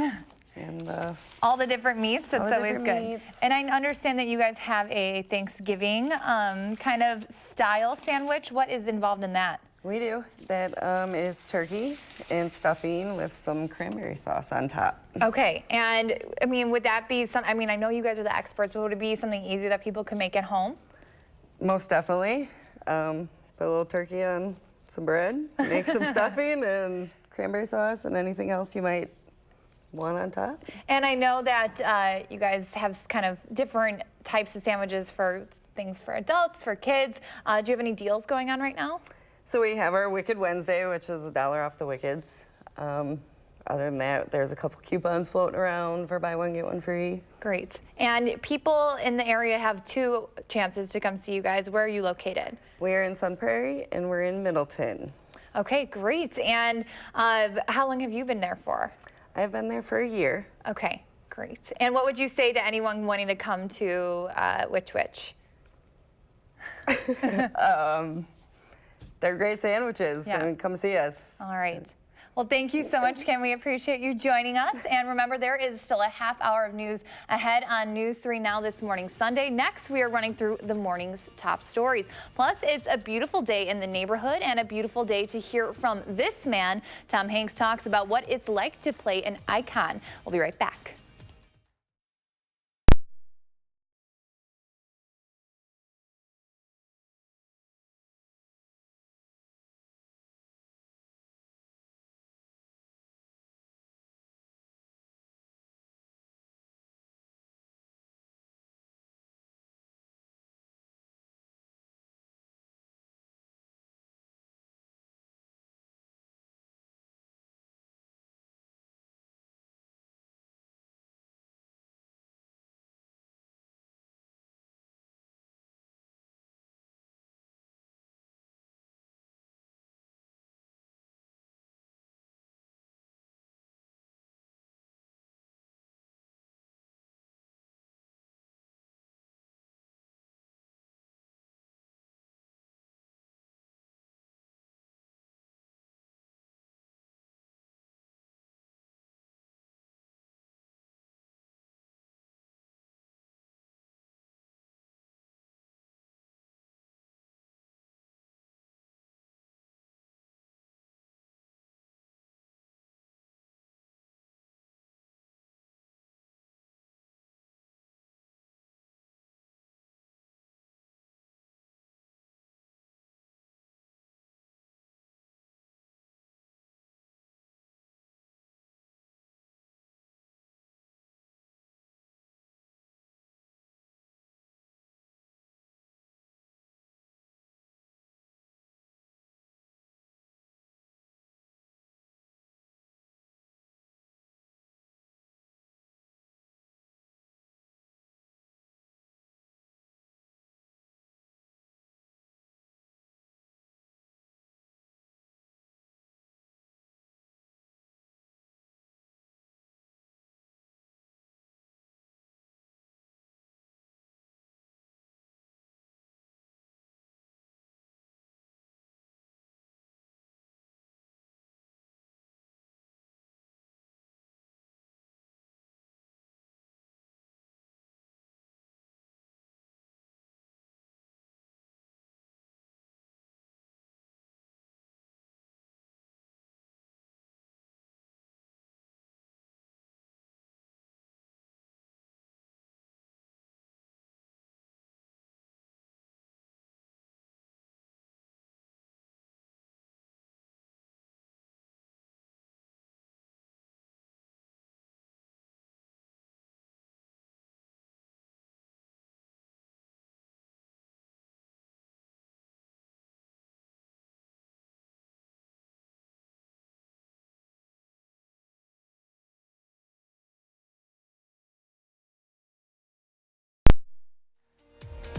And all the different meats, that's always good. Meats. And I understand that you guys have a Thanksgiving kind of style sandwich. What is involved in that? We do. That is turkey and stuffing with some cranberry sauce on top. Okay, and I mean, would that be some, I mean, I know you guys are the experts, but would it be something easy that people can make at home? Most definitely. Put a little turkey on some bread, make some stuffing and cranberry sauce and anything else you might want on top. And I know that you guys have kind of different types of sandwiches for things for adults, for kids. Do you have any deals going on right now? So we have our Wicked Wednesday, which is $1 off the Wickeds. Other than that, there's a couple coupons floating around for buy one, get one free. Great. And people in the area have 2 chances to come see you guys. Where are you located? We're in Sun Prairie and we're in Middleton. Okay, great. And how long have you been there for? I've been there for a year. Okay, great. And what would you say to anyone wanting to come to Which? They're great sandwiches, Yeah. and come see us. All right. Well, thank you so much, Kim. We appreciate you joining us. And remember, there is still a half hour of news ahead on News 3 Now this morning, Sunday. Next, we are running through the morning's top stories. Plus, it's a beautiful day in the neighborhood and a beautiful day to hear from this man. Tom Hanks talks about what it's like to play an icon. We'll be right back.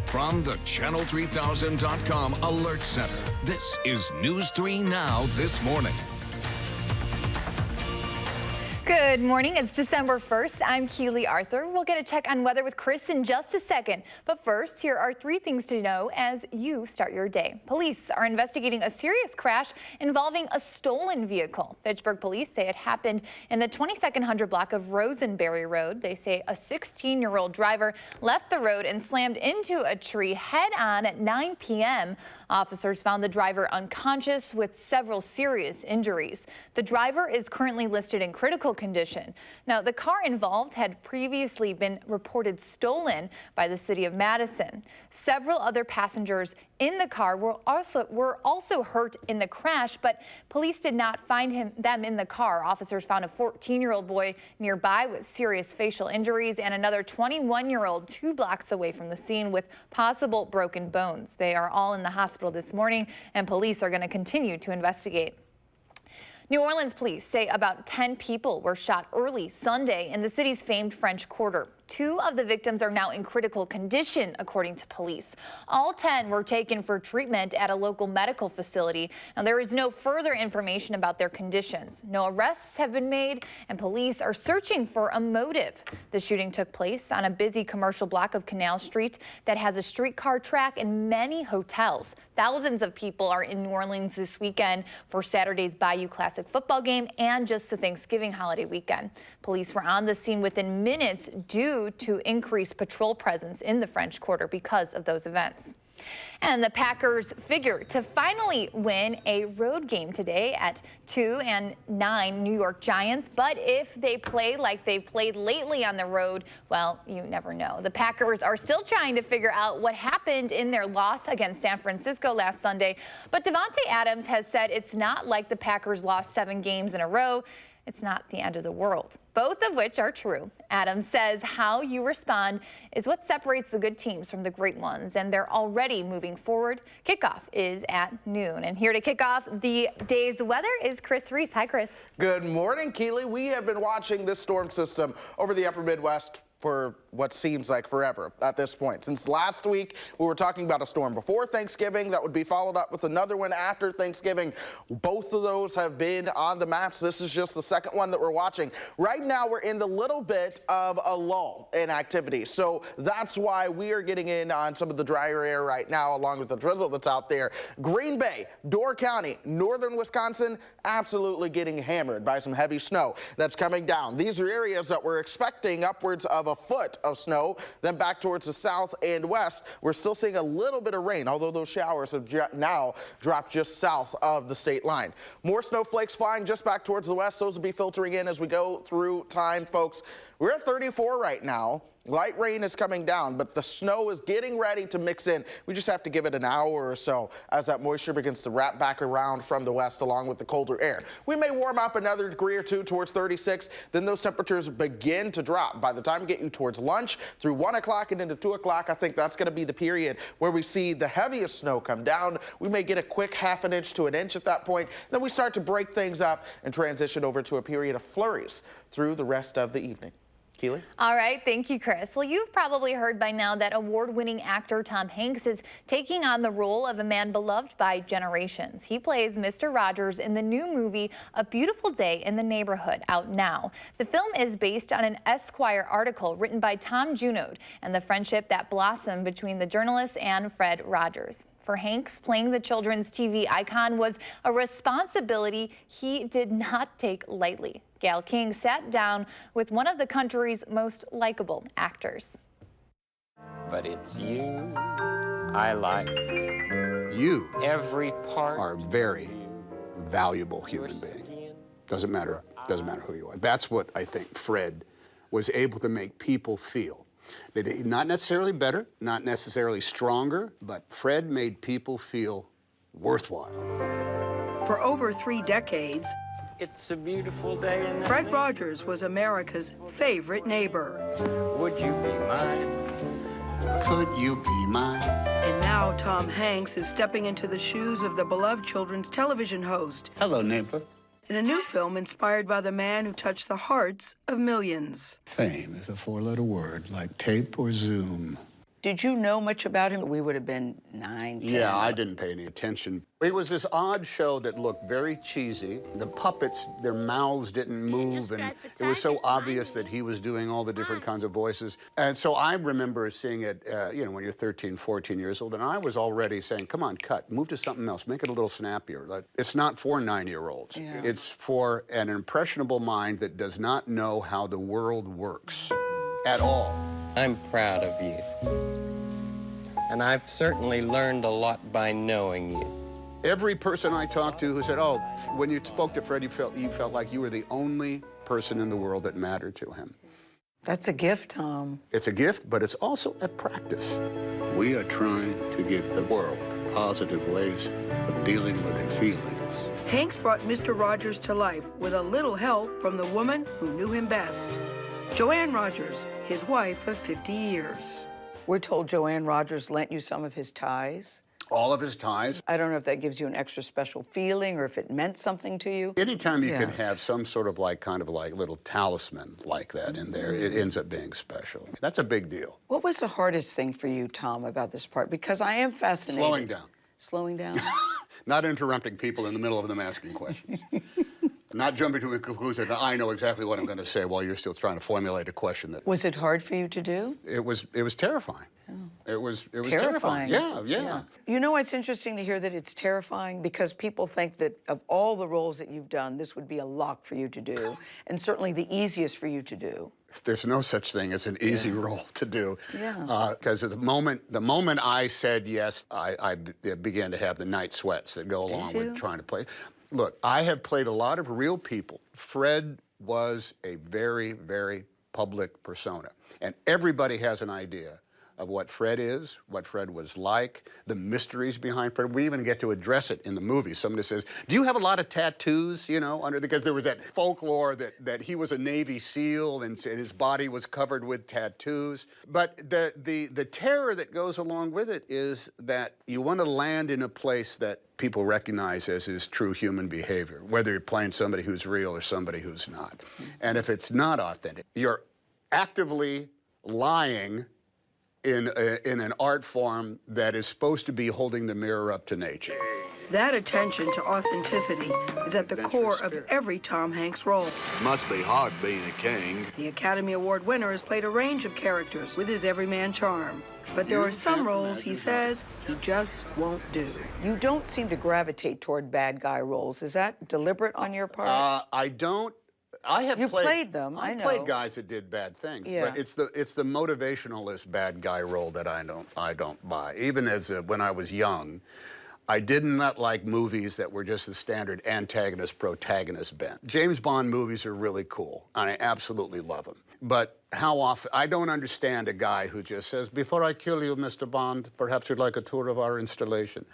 From the Channel3000.com Alert Center, this is News 3 Now this morning. Good morning. It's December 1st. I'm Keely Arthur. We'll get a check on weather with Chris in just a second. But first, here are 3 things to know as you start your day. Police are investigating a serious crash involving a stolen vehicle. Fitchburg police say it happened in the 2200 block of Rosenberry Road. They say a 16-year-old driver left the road and slammed into a tree head-on at 9 p.m. Officers found the driver unconscious with several serious injuries. The driver is currently listed in critical condition. Now, the car involved had previously been reported stolen by the city of Madison. Several other passengers in the car were also hurt in the crash, but police did not find them in the car. Officers found a 14-year-old boy nearby with serious facial injuries and another 21-year-old 2 blocks away from the scene with possible broken bones. They are all in the hospital this morning, and police are going to continue to investigate. New Orleans police say about 10 people were shot early Sunday in the city's famed French Quarter. 2 of the victims are now in critical condition, according to police. All 10 were taken for treatment at a local medical facility. Now, there is no further information about their conditions. No arrests have been made, and police are searching for a motive. The shooting took place on a busy commercial block of Canal Street that has a streetcar track and many hotels. Thousands of people are in New Orleans this weekend for Saturday's Bayou Classic football game and just the Thanksgiving holiday weekend. Police were on the scene within minutes due to increased patrol presence in the French Quarter because of those events. And the Packers figure to finally win a road game today at 2-9 New York Giants. But if they play like they've played lately on the road, well, you never know. The Packers are still trying to figure out what happened in their loss against San Francisco last Sunday. But Davante Adams has said it's not like the Packers lost 7 games in a row. It's not the end of the world, both of which are true. Adams says how you respond is what separates the good teams from the great ones, and they're already moving forward. Kickoff is at noon, and here to kick off the day's weather is Chris Reese. Hi, Chris. Good morning, Keely. We have been watching this storm system over the upper Midwest for what seems like forever at this point. Since last week, we were talking about a storm before Thanksgiving that would be followed up with another one after Thanksgiving. Both of those have been on the maps. This is just the second one that we're watching. Right now, we're in the little bit of a lull in activity. So that's why we are getting in on some of the drier air right now, along with the drizzle that's out there. Green Bay, Door County, northern Wisconsin, absolutely getting hammered by some heavy snow that's coming down. These are areas that we're expecting upwards of a foot of snow. Then back towards the south and west, we're still seeing a little bit of rain, although those showers have now dropped just south of the state line. More snowflakes flying just back towards the west. Those will be filtering in as we go through time, folks. We're at 34 right now. Light rain is coming down, but the snow is getting ready to mix in. We just have to give it an hour or so as that moisture begins to wrap back around from the west along with the colder air. We may warm up another degree or 2 towards 36. Then those temperatures begin to drop. By the time we get you towards lunch through 1 o'clock and into 2 o'clock, I think that's going to be the period where we see the heaviest snow come down. We may get a quick ½ an inch to an inch at that point. Then we start to break things up and transition over to a period of flurries through the rest of the evening. Keely? All right, thank you, Chris. Well, you've probably heard by now that award-winning actor Tom Hanks is taking on the role of a man beloved by generations. He plays Mr. Rogers in the new movie A Beautiful Day in the Neighborhood, out now. The film is based on an Esquire article written by Tom Junod and the friendship that blossomed between the journalist and Fred Rogers. For Hanks, playing the children's TV icon was a responsibility he did not take lightly. Gail King sat down with one of the country's most likable actors. But it's you I like. You every part are a very valuable human being. Doesn't matter who you are. That's what I think Fred was able to make people feel. That not necessarily better, not necessarily stronger, but Fred made people feel worthwhile. For over 3 decades, it's a beautiful day in the Fred Rogers was America's favorite neighbor. Would you be mine? Could you be mine? And now Tom Hanks is stepping into the shoes of the beloved children's television host. Hello, neighbor. In a new film inspired by the man who touched the hearts of millions. Fame is a 4-letter word like tape or Zoom. Did you know much about him? We would have been 9, 10. Yeah, I didn't pay any attention. It was this odd show that looked very cheesy. The puppets, their mouths didn't move, and it was so obvious that he was doing all the different kinds of voices. And so I remember seeing it, you know, when you're 13, 14 years old, and I was already saying, come on, cut, move to something else, make it a little snappier. It's not for 9-year-olds. Yeah. It's for an impressionable mind that does not know how the world works at all. I'm proud of you. And I've certainly learned a lot by knowing you. Every person I talked to who said, oh, when you spoke to Fred, you felt like you were the only person in the world that mattered to him. That's a gift, Tom. It's a gift, but it's also a practice. We are trying to give the world positive ways of dealing with their feelings. Hanks brought Mr. Rogers to life with a little help from the woman who knew him best, Joanne Rogers, his wife of 50 years. We're told Joanne Rogers lent you some of his ties. All of his ties. I don't know if that gives you an extra special feeling or if it meant something to you. Anytime you can have some sort of kind of little talisman like that in there, it ends up being special. That's a big deal. What was the hardest thing for you, Tom, about this part? Because I am fascinated. Slowing down. Slowing down? Not interrupting people in the middle of them asking questions. Not jumping to a conclusion that I know exactly what I'm going to say while you're still trying to formulate a question. That was it hard for you to do? It was terrifying. Oh. It was terrifying. Yeah. You know, it's interesting to hear that it's terrifying because people think that of all the roles that you've done, this would be a lock for you to do, and certainly the easiest for you to do. There's no such thing as an easy role to do. Yeah. Because the moment I said yes, I began to have the night sweats that go along with trying to play. Look, I have played a lot of real people. Fred was a very, very public persona. And everybody has an idea of what Fred is, what Fred was like, the mysteries behind Fred. We even get to address it in the movie. Somebody says, do you have a lot of tattoos, you know, because there was that folklore that he was a Navy SEAL and his body was covered with tattoos. But the terror that goes along with it is that you want to land in a place that people recognize as his true human behavior, whether you're playing somebody who's real or somebody who's not. And if it's not authentic, you're actively lying in an art form that is supposed to be holding the mirror up to nature. That attention to authenticity is at the core of every Tom Hanks role. Must be hard being a king. The Academy Award winner has played a range of characters with his everyman charm. But there are some roles, he says, he just won't do. You don't seem to gravitate toward bad guy roles. Is that deliberate on your part? I don't. You played them, I know. I played guys that did bad things, but it's the motivationalist bad guy role that I don't buy. Even as when I was young, I did not like movies that were just the standard antagonist-protagonist bent. James Bond movies are really cool, and I absolutely love them. But how often, I don't understand a guy who just says, before I kill you, Mr. Bond, perhaps you'd like a tour of our installation.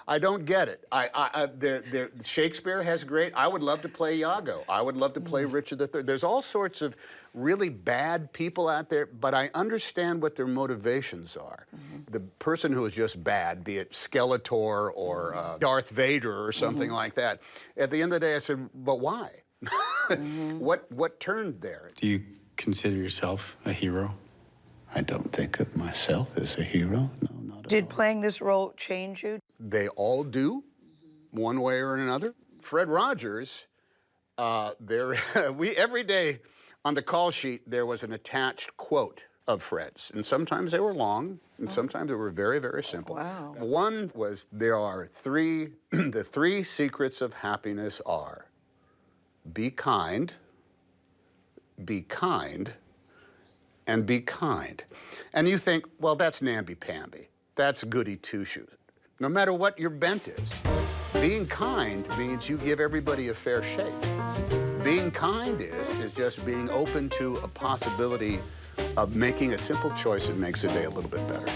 I don't get it. Shakespeare has great, I would love to play Iago. I would love to play Richard III. There's all sorts of really bad people out there, but I understand what their motivations are. The person who is just bad, be it Skeletor or Darth Vader or something like that, at the end of the day I said, but why? What turned there? Do you consider yourself a hero? I don't think of myself as a hero, no. Did playing this role change you? They all do, one way or another. Fred Rogers, every day on the call sheet there was an attached quote of Fred's, and sometimes they were long, and sometimes they were very, very simple. Wow. One was, the three secrets of happiness are: be kind, and be kind. And you think, well, that's namby-pamby. That's goody two-shoes. No matter what your bent is, being kind means you give everybody a fair shake. Being kind is just being open to a possibility of making a simple choice that makes the day a little bit better.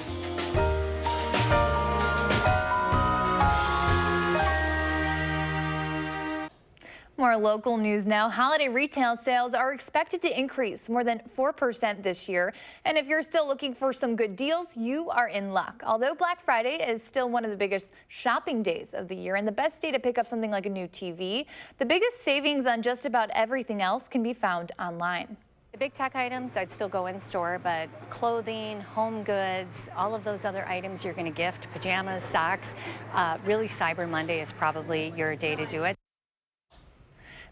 More local news now. Holiday retail sales are expected to increase more than 4% this year. And if you're still looking for some good deals, you are in luck. Although Black Friday is still one of the biggest shopping days of the year and the best day to pick up something like a new TV, the biggest savings on just about everything else can be found online. The big tech items, I'd still go in store, but clothing, home goods, all of those other items you're going to gift, pajamas, socks, really Cyber Monday is probably your day to do it.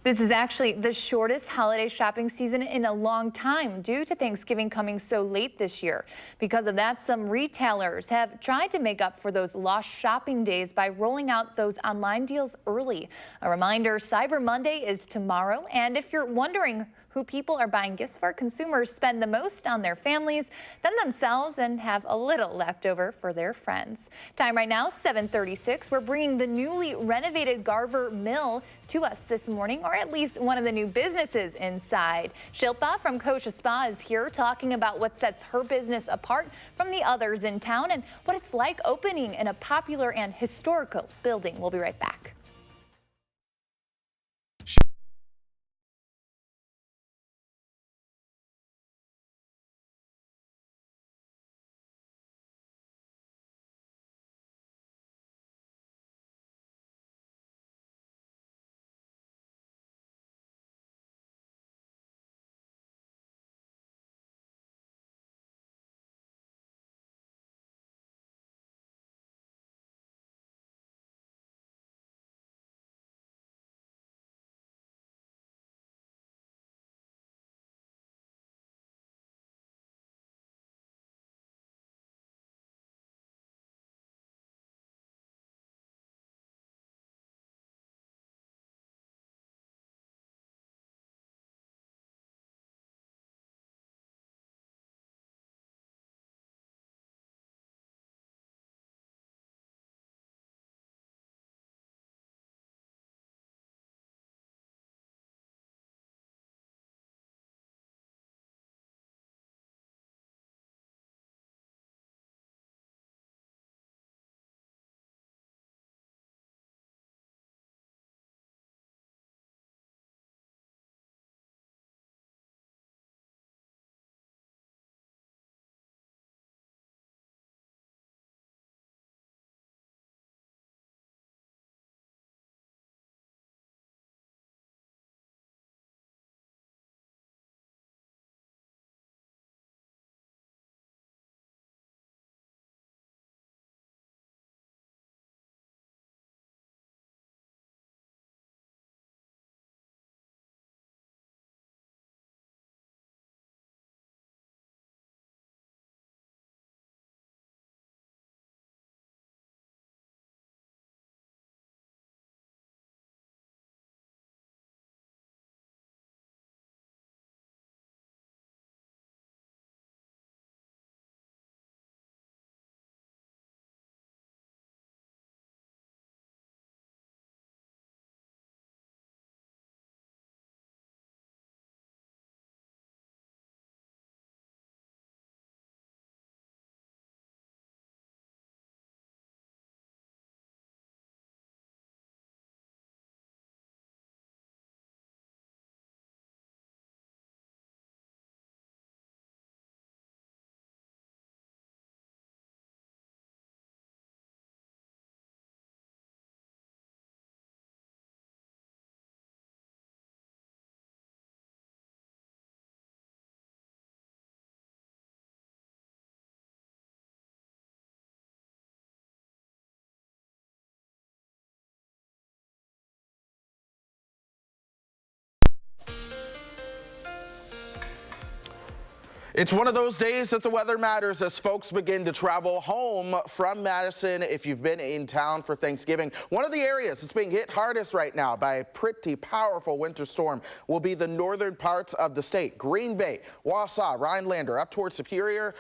This is actually the shortest holiday shopping season in a long time due to Thanksgiving coming so late this year. Because of that, some retailers have tried to make up for those lost shopping days by rolling out those online deals early. A reminder, Cyber Monday is tomorrow, and if you're wondering who people are buying gifts for, consumers spend the most on their families, then themselves, and have a little left over for their friends. Time right now, 7:36. We're bringing the newly renovated Garver Mill to us this morning, or at least one of the new businesses inside. Shilpa from Kosha Spa is here talking about what sets her business apart from the others in town and what it's like opening in a popular and historical building. We'll be right back. It's one of those days that the weather matters as folks begin to travel home from Madison if you've been in town for Thanksgiving. One of the areas that's being hit hardest right now by a pretty powerful winter storm will be the northern parts of the state. Green Bay, Wausau, Rhinelander, up towards Superior.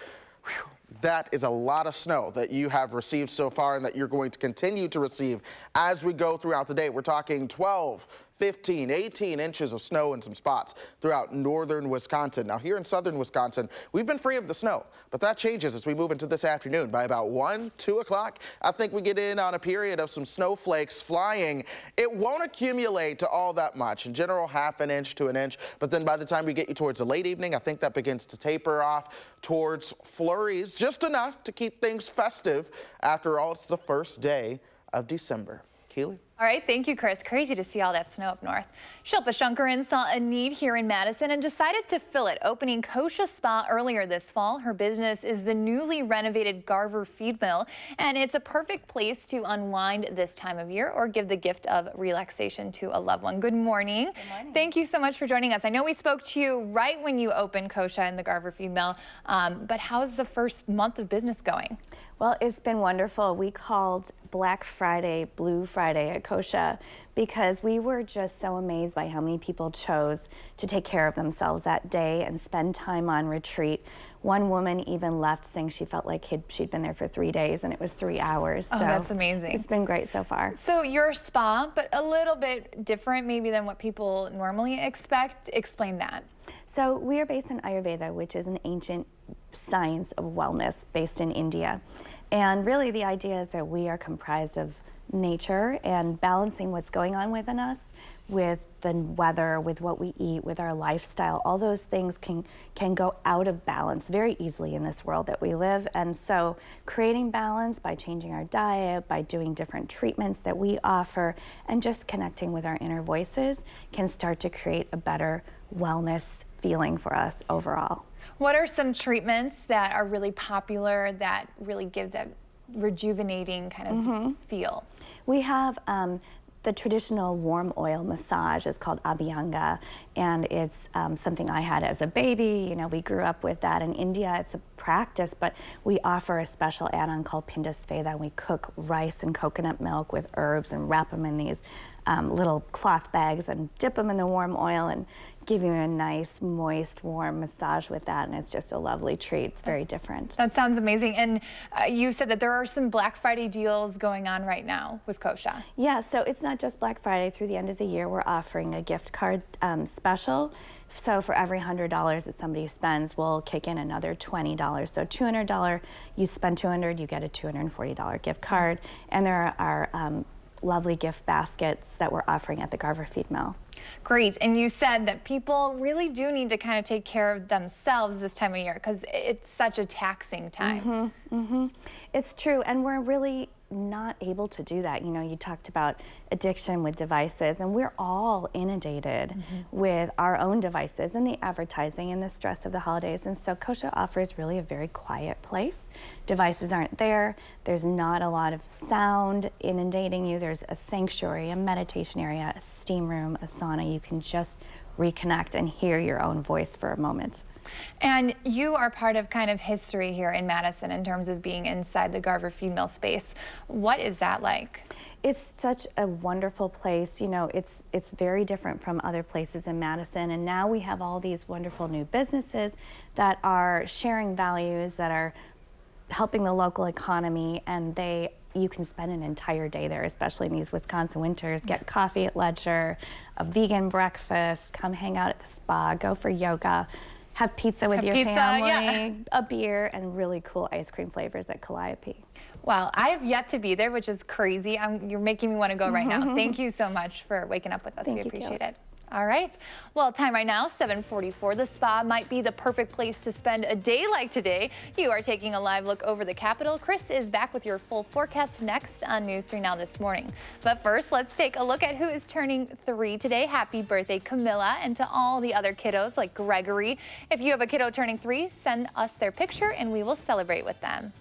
Whew. That is a lot of snow that you have received so far and that you're going to continue to receive as we go throughout the day. We're talking 12, 15, 18 inches of snow in some spots throughout northern Wisconsin. Now here in southern Wisconsin, we've been free of the snow, but that changes as we move into this afternoon. By about 1, 2 o'clock, I think we get in on a period of some snowflakes flying. It won't accumulate to all that much. In general, half an inch to an inch, but then by the time we get you towards the late evening, I think that begins to taper off towards flurries, just enough to keep things festive. After all, it's the first day of December. Keely? All right, thank you, Chris. Crazy to see all that snow up north. Shilpa Shankaran saw a need here in Madison and decided to fill it, opening Kosha Spa earlier this fall. Her business is the newly renovated Garver Feed Mill, and it's a perfect place to unwind this time of year or give the gift of relaxation to a loved one. Good morning. Good morning. Thank you so much for joining us. I know we spoke to you right when you opened Kosha and the Garver Feed Mill, but how's the first month of business going? Well, it's been wonderful. We called Black Friday Blue Friday at Kosha because we were just so amazed by how many people chose to take care of themselves that day and spend time on retreat. One woman even left saying she felt like she'd been there for 3 days and it was 3 hours. Oh, so that's amazing. It's been great so far. So you're a spa, but a little bit different maybe than what people normally expect. Explain that. So we are based in Ayurveda, which is an ancient science of wellness based in India. And really the idea is that we are comprised of nature and balancing what's going on within us with the weather, with what we eat, with our lifestyle. All those things can go out of balance very easily in this world that we live. And so creating balance by changing our diet, by doing different treatments that we offer, and just connecting with our inner voices can start to create a better wellness feeling for us overall. What are some treatments that are really popular that really give that rejuvenating kind of feel? We have the traditional warm oil massage is called Abhyanga, and it's something I had as a baby. You know, we grew up with that in India. It's a practice, but we offer a special add-on called Pindasveda, and we cook rice and coconut milk with herbs and wrap them in these little cloth bags and dip them in the warm oil and give you a nice, moist, warm massage with that, and it's just a lovely treat. It's very different. That sounds amazing. And you said that there are some Black Friday deals going on right now with Kosha. Yeah, so it's not just Black Friday. Through the end of the year, we're offering a gift card special. So for every $100 that somebody spends, we'll kick in another $20. So $200, you spend $200, you get a $240 gift card. And there are lovely gift baskets that we're offering at the Garver Feed Mill. Great. And you said that people really do need to kind of take care of themselves this time of year because it's such a taxing time. It's true, and we're really not able to do that. You know, you talked about addiction with devices, and we're all inundated with our own devices and the advertising and the stress of the holidays. And so Kosha offers really a very quiet place. Devices aren't there. There's not a lot of sound inundating you. There's a sanctuary, a meditation area, a steam room, a sauna. You can just reconnect and hear your own voice for a moment. And you are part of kind of history here in Madison in terms of being inside the Garver Feed Mill space. What is that like? It's such a wonderful place. You know, it's very different from other places in Madison, and now we have all these wonderful new businesses that are sharing values, that are helping the local economy, and you can spend an entire day there, especially in these Wisconsin winters. Get coffee at leisure, a vegan breakfast, come hang out at the spa, go for yoga, have pizza with your family, a beer, and really cool ice cream flavors at Calliope. Wow, I have yet to be there, which is crazy. You're making me want to go right now. Thank you so much for waking up with us. We appreciate it. All right. Well, time right now, 7:44. The spa might be the perfect place to spend a day like today. You are taking a live look over the Capitol. Chris is back with your full forecast next on News 3 Now this morning. But first, let's take a look at who is turning 3 today. Happy birthday, Camilla, and to all the other kiddos like Gregory. If you have a kiddo turning 3, send us their picture and we will celebrate with them.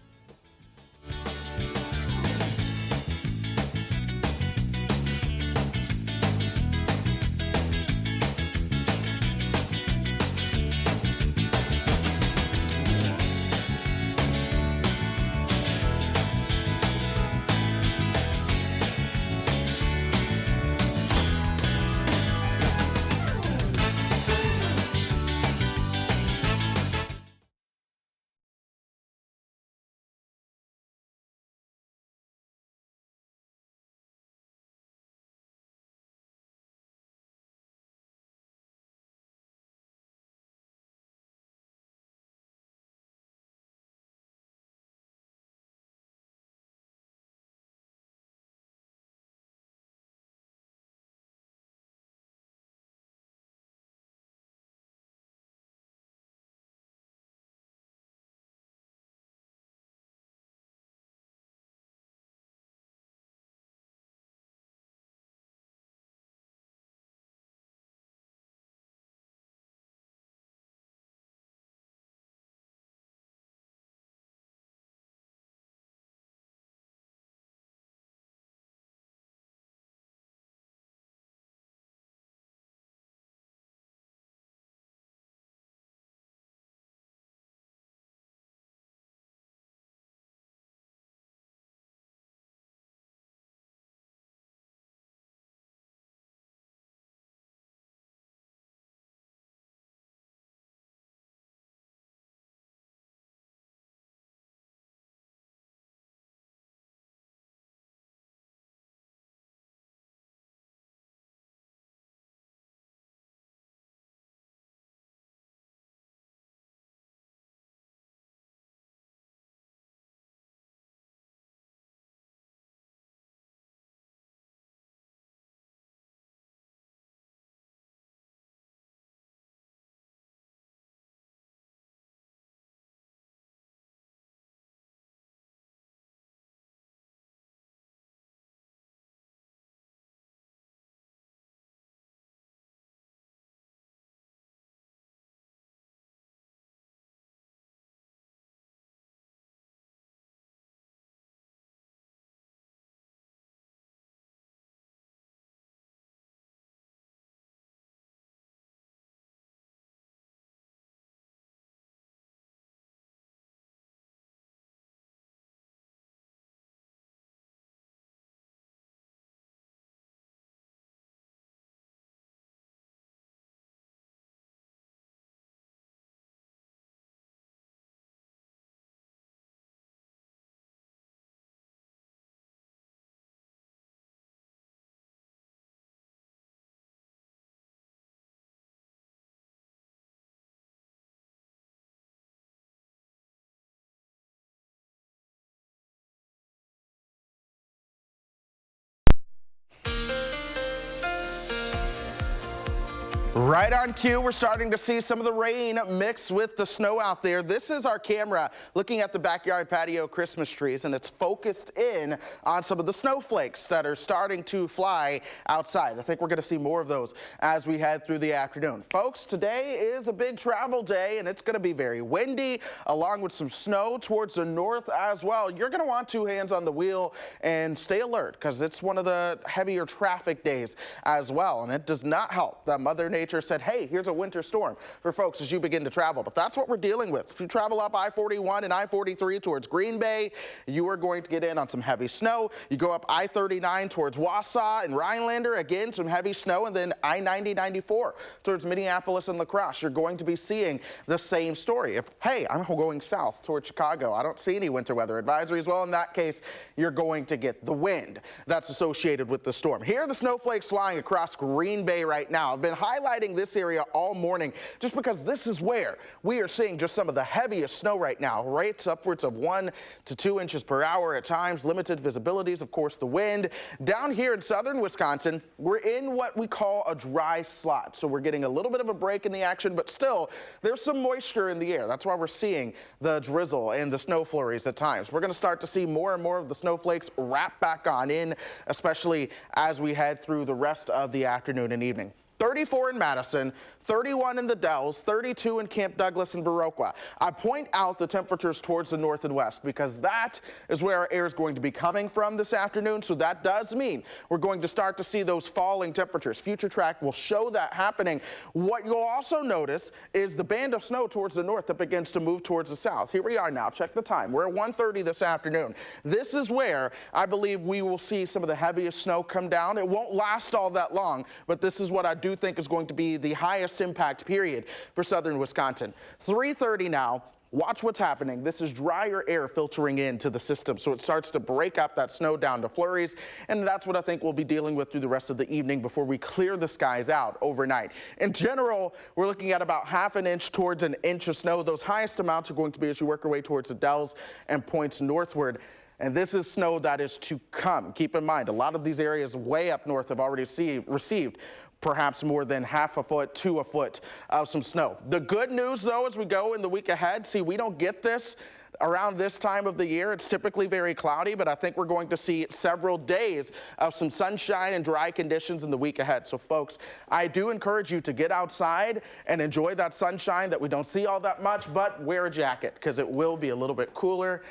Right on cue, we're starting to see some of the rain mix with the snow out there. This is our camera looking at the backyard patio Christmas trees, and it's focused in on some of the snowflakes that are starting to fly outside. I think we're going to see more of those as we head through the afternoon. Folks, today is a big travel day, and it's going to be very windy, along with some snow towards the north as well. You're going to want two hands on the wheel and stay alert, because it's one of the heavier traffic days as well, and it does not help that Mother Nature said, hey, here's a winter storm for folks as you begin to travel. But that's what we're dealing with. If you travel up I-41 and I-43 towards Green Bay, you are going to get in on some heavy snow. You go up I-39 towards Wausau and Rhinelander, again, some heavy snow. And then I-90-94 towards Minneapolis and La Crosse, you're going to be seeing the same story. If, hey, I'm going south towards Chicago, I don't see any winter weather advisories. Well, in that case, you're going to get the wind that's associated with the storm. Here are the snowflakes flying across Green Bay right now. I've been highlighting this area all morning just because this is where we are seeing just some of the heaviest snow right now. Rates upwards of 1 to 2 inches per hour at times, limited visibilities, of course, the wind. Down here in southern Wisconsin, we're in what we call a dry slot. So we're getting a little bit of a break in the action, but still there's some moisture in the air. That's why we're seeing the drizzle and the snow flurries at times. We're going to start to see more and more of the snowflakes wrap back on in, especially as we head through the rest of the afternoon and evening. 34 in Madison, 31 in the Dells, 32 in Camp Douglas and Viroqua. I point out the temperatures towards the north and west because that is where our air is going to be coming from this afternoon. So that does mean we're going to start to see those falling temperatures. Future track will show that happening. What you'll also notice is the band of snow towards the north that begins to move towards the south. Here we are now. Check the time. We're at 1:30 this afternoon. This is where I believe we will see some of the heaviest snow come down. It won't last all that long, but this is what I do think is going to be the highest impact period for southern Wisconsin. 3:30 now. Watch what's happening. This is drier air filtering into the system, so it starts to break up that snow down to flurries, and that's what I think we'll be dealing with through the rest of the evening before we clear the skies out overnight. In general, we're looking at about ½ an inch towards an inch of snow. Those highest amounts are going to be as you work your way towards the Dells and points northward. And this is snow that is to come. Keep in mind, a lot of these areas way up north have already received perhaps more than ½ a foot to a foot of some snow. The good news, though, as we go in the week ahead, see, we don't get this around this time of the year. It's typically very cloudy, but I think we're going to see several days of some sunshine and dry conditions in the week ahead. So, folks, I do encourage you to get outside and enjoy that sunshine that we don't see all that much, but wear a jacket because it will be a little bit cooler.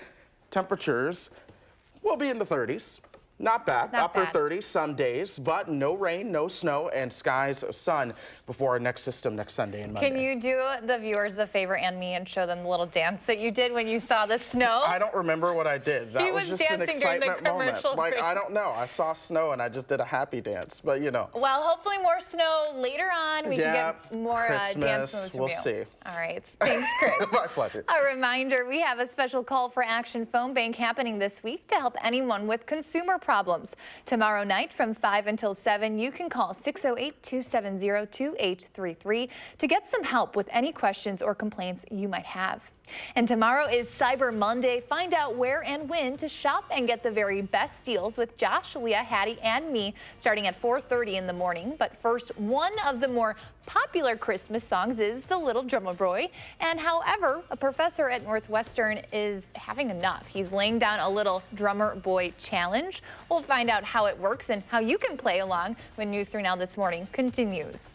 Temperatures will be in the 30s. Not bad, upper 30s some days, but no rain, no snow, and skies of sun before our next system next Sunday and Monday. Can you do the viewers a favor and me and show them the little dance that you did when you saw the snow? I don't remember what I did. That was just an excitement moment. Like, I don't know. I saw snow and I just did a happy dance, but you know. Well, hopefully more snow later on. We can get more dance moves from we'll you. See. All right. Thanks, Chris. My pleasure. A reminder, we have a special call for action phone bank happening this week to help anyone with consumer problems. Tomorrow night from 5 until 7, you can call 608-270-2833 to get some help with any questions or complaints you might have. And tomorrow is Cyber Monday. Find out where and when to shop and get the very best deals with Josh, Leah, Hattie, and me starting at 4:30 in the morning. But first, one of the more popular Christmas songs is The Little Drummer Boy. And however, a professor at Northwestern is having enough. He's laying down a little drummer boy challenge. We'll find out how it works and how you can play along when News 3 Now This Morning continues.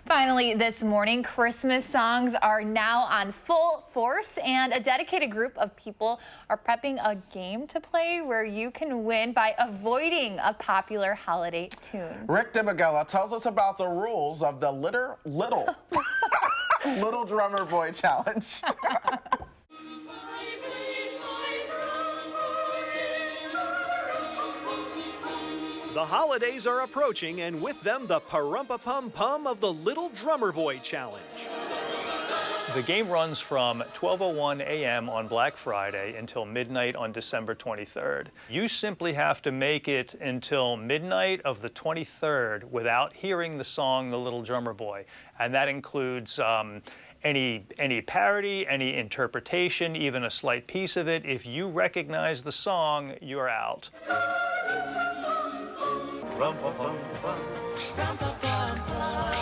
Finally, this morning, Christmas songs are now on full force, and a dedicated group of people are prepping a game to play where you can win by avoiding a popular holiday tune. Rick DeMagella tells us about the rules of the Little Drummer Boy Challenge. The holidays are approaching, and with them, the parumpa-pum-pum of the Little Drummer Boy Challenge. The game runs from 12:01 a.m. on Black Friday until midnight on December 23rd. You simply have to make it until midnight of the 23rd without hearing the song The Little Drummer Boy. And that includes any parody, any interpretation, even a slight piece of it. If you recognize the song, you're out.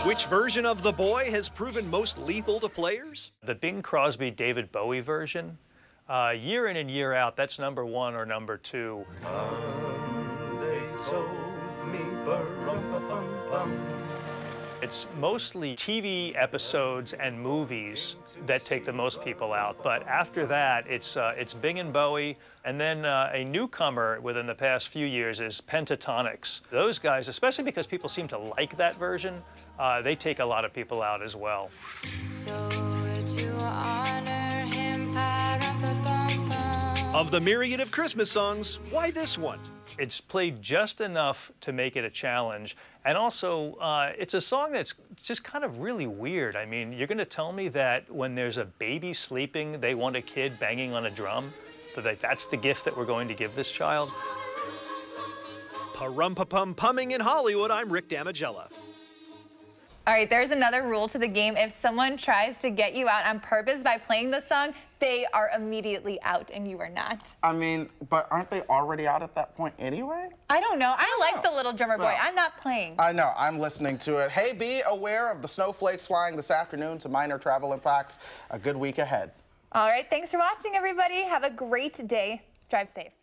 Which version of the boy has proven most lethal to players? The Bing Crosby, David Bowie version. Year in and year out, that's number 1 or number 2. They told me It's mostly TV episodes and movies that take the most people out. But after that, it's Bing and Bowie. And then a newcomer within the past few years is Pentatonics. Those guys, especially because people seem to like that version, they take a lot of people out as well. So to honor him, Of the myriad of Christmas songs, why this one? It's played just enough to make it a challenge. And also, it's a song that's just kind of really weird. I mean, you're going to tell me that when there's a baby sleeping, they want a kid banging on a drum? That's the gift that we're going to give this child? Parumpa-pum-pumming in Hollywood, I'm Rick DeMagella. All right, there's another rule to the game. If someone tries to get you out on purpose by playing the song, they are immediately out and you are not. I mean, but aren't they already out at that point anyway? I don't know. I like the Little Drummer Boy. I'm not playing. I know. I'm listening to it. Hey, be aware of the snowflakes flying this afternoon to minor travel impacts. A good week ahead. All right, thanks for watching, everybody. Have a great day. Drive safe.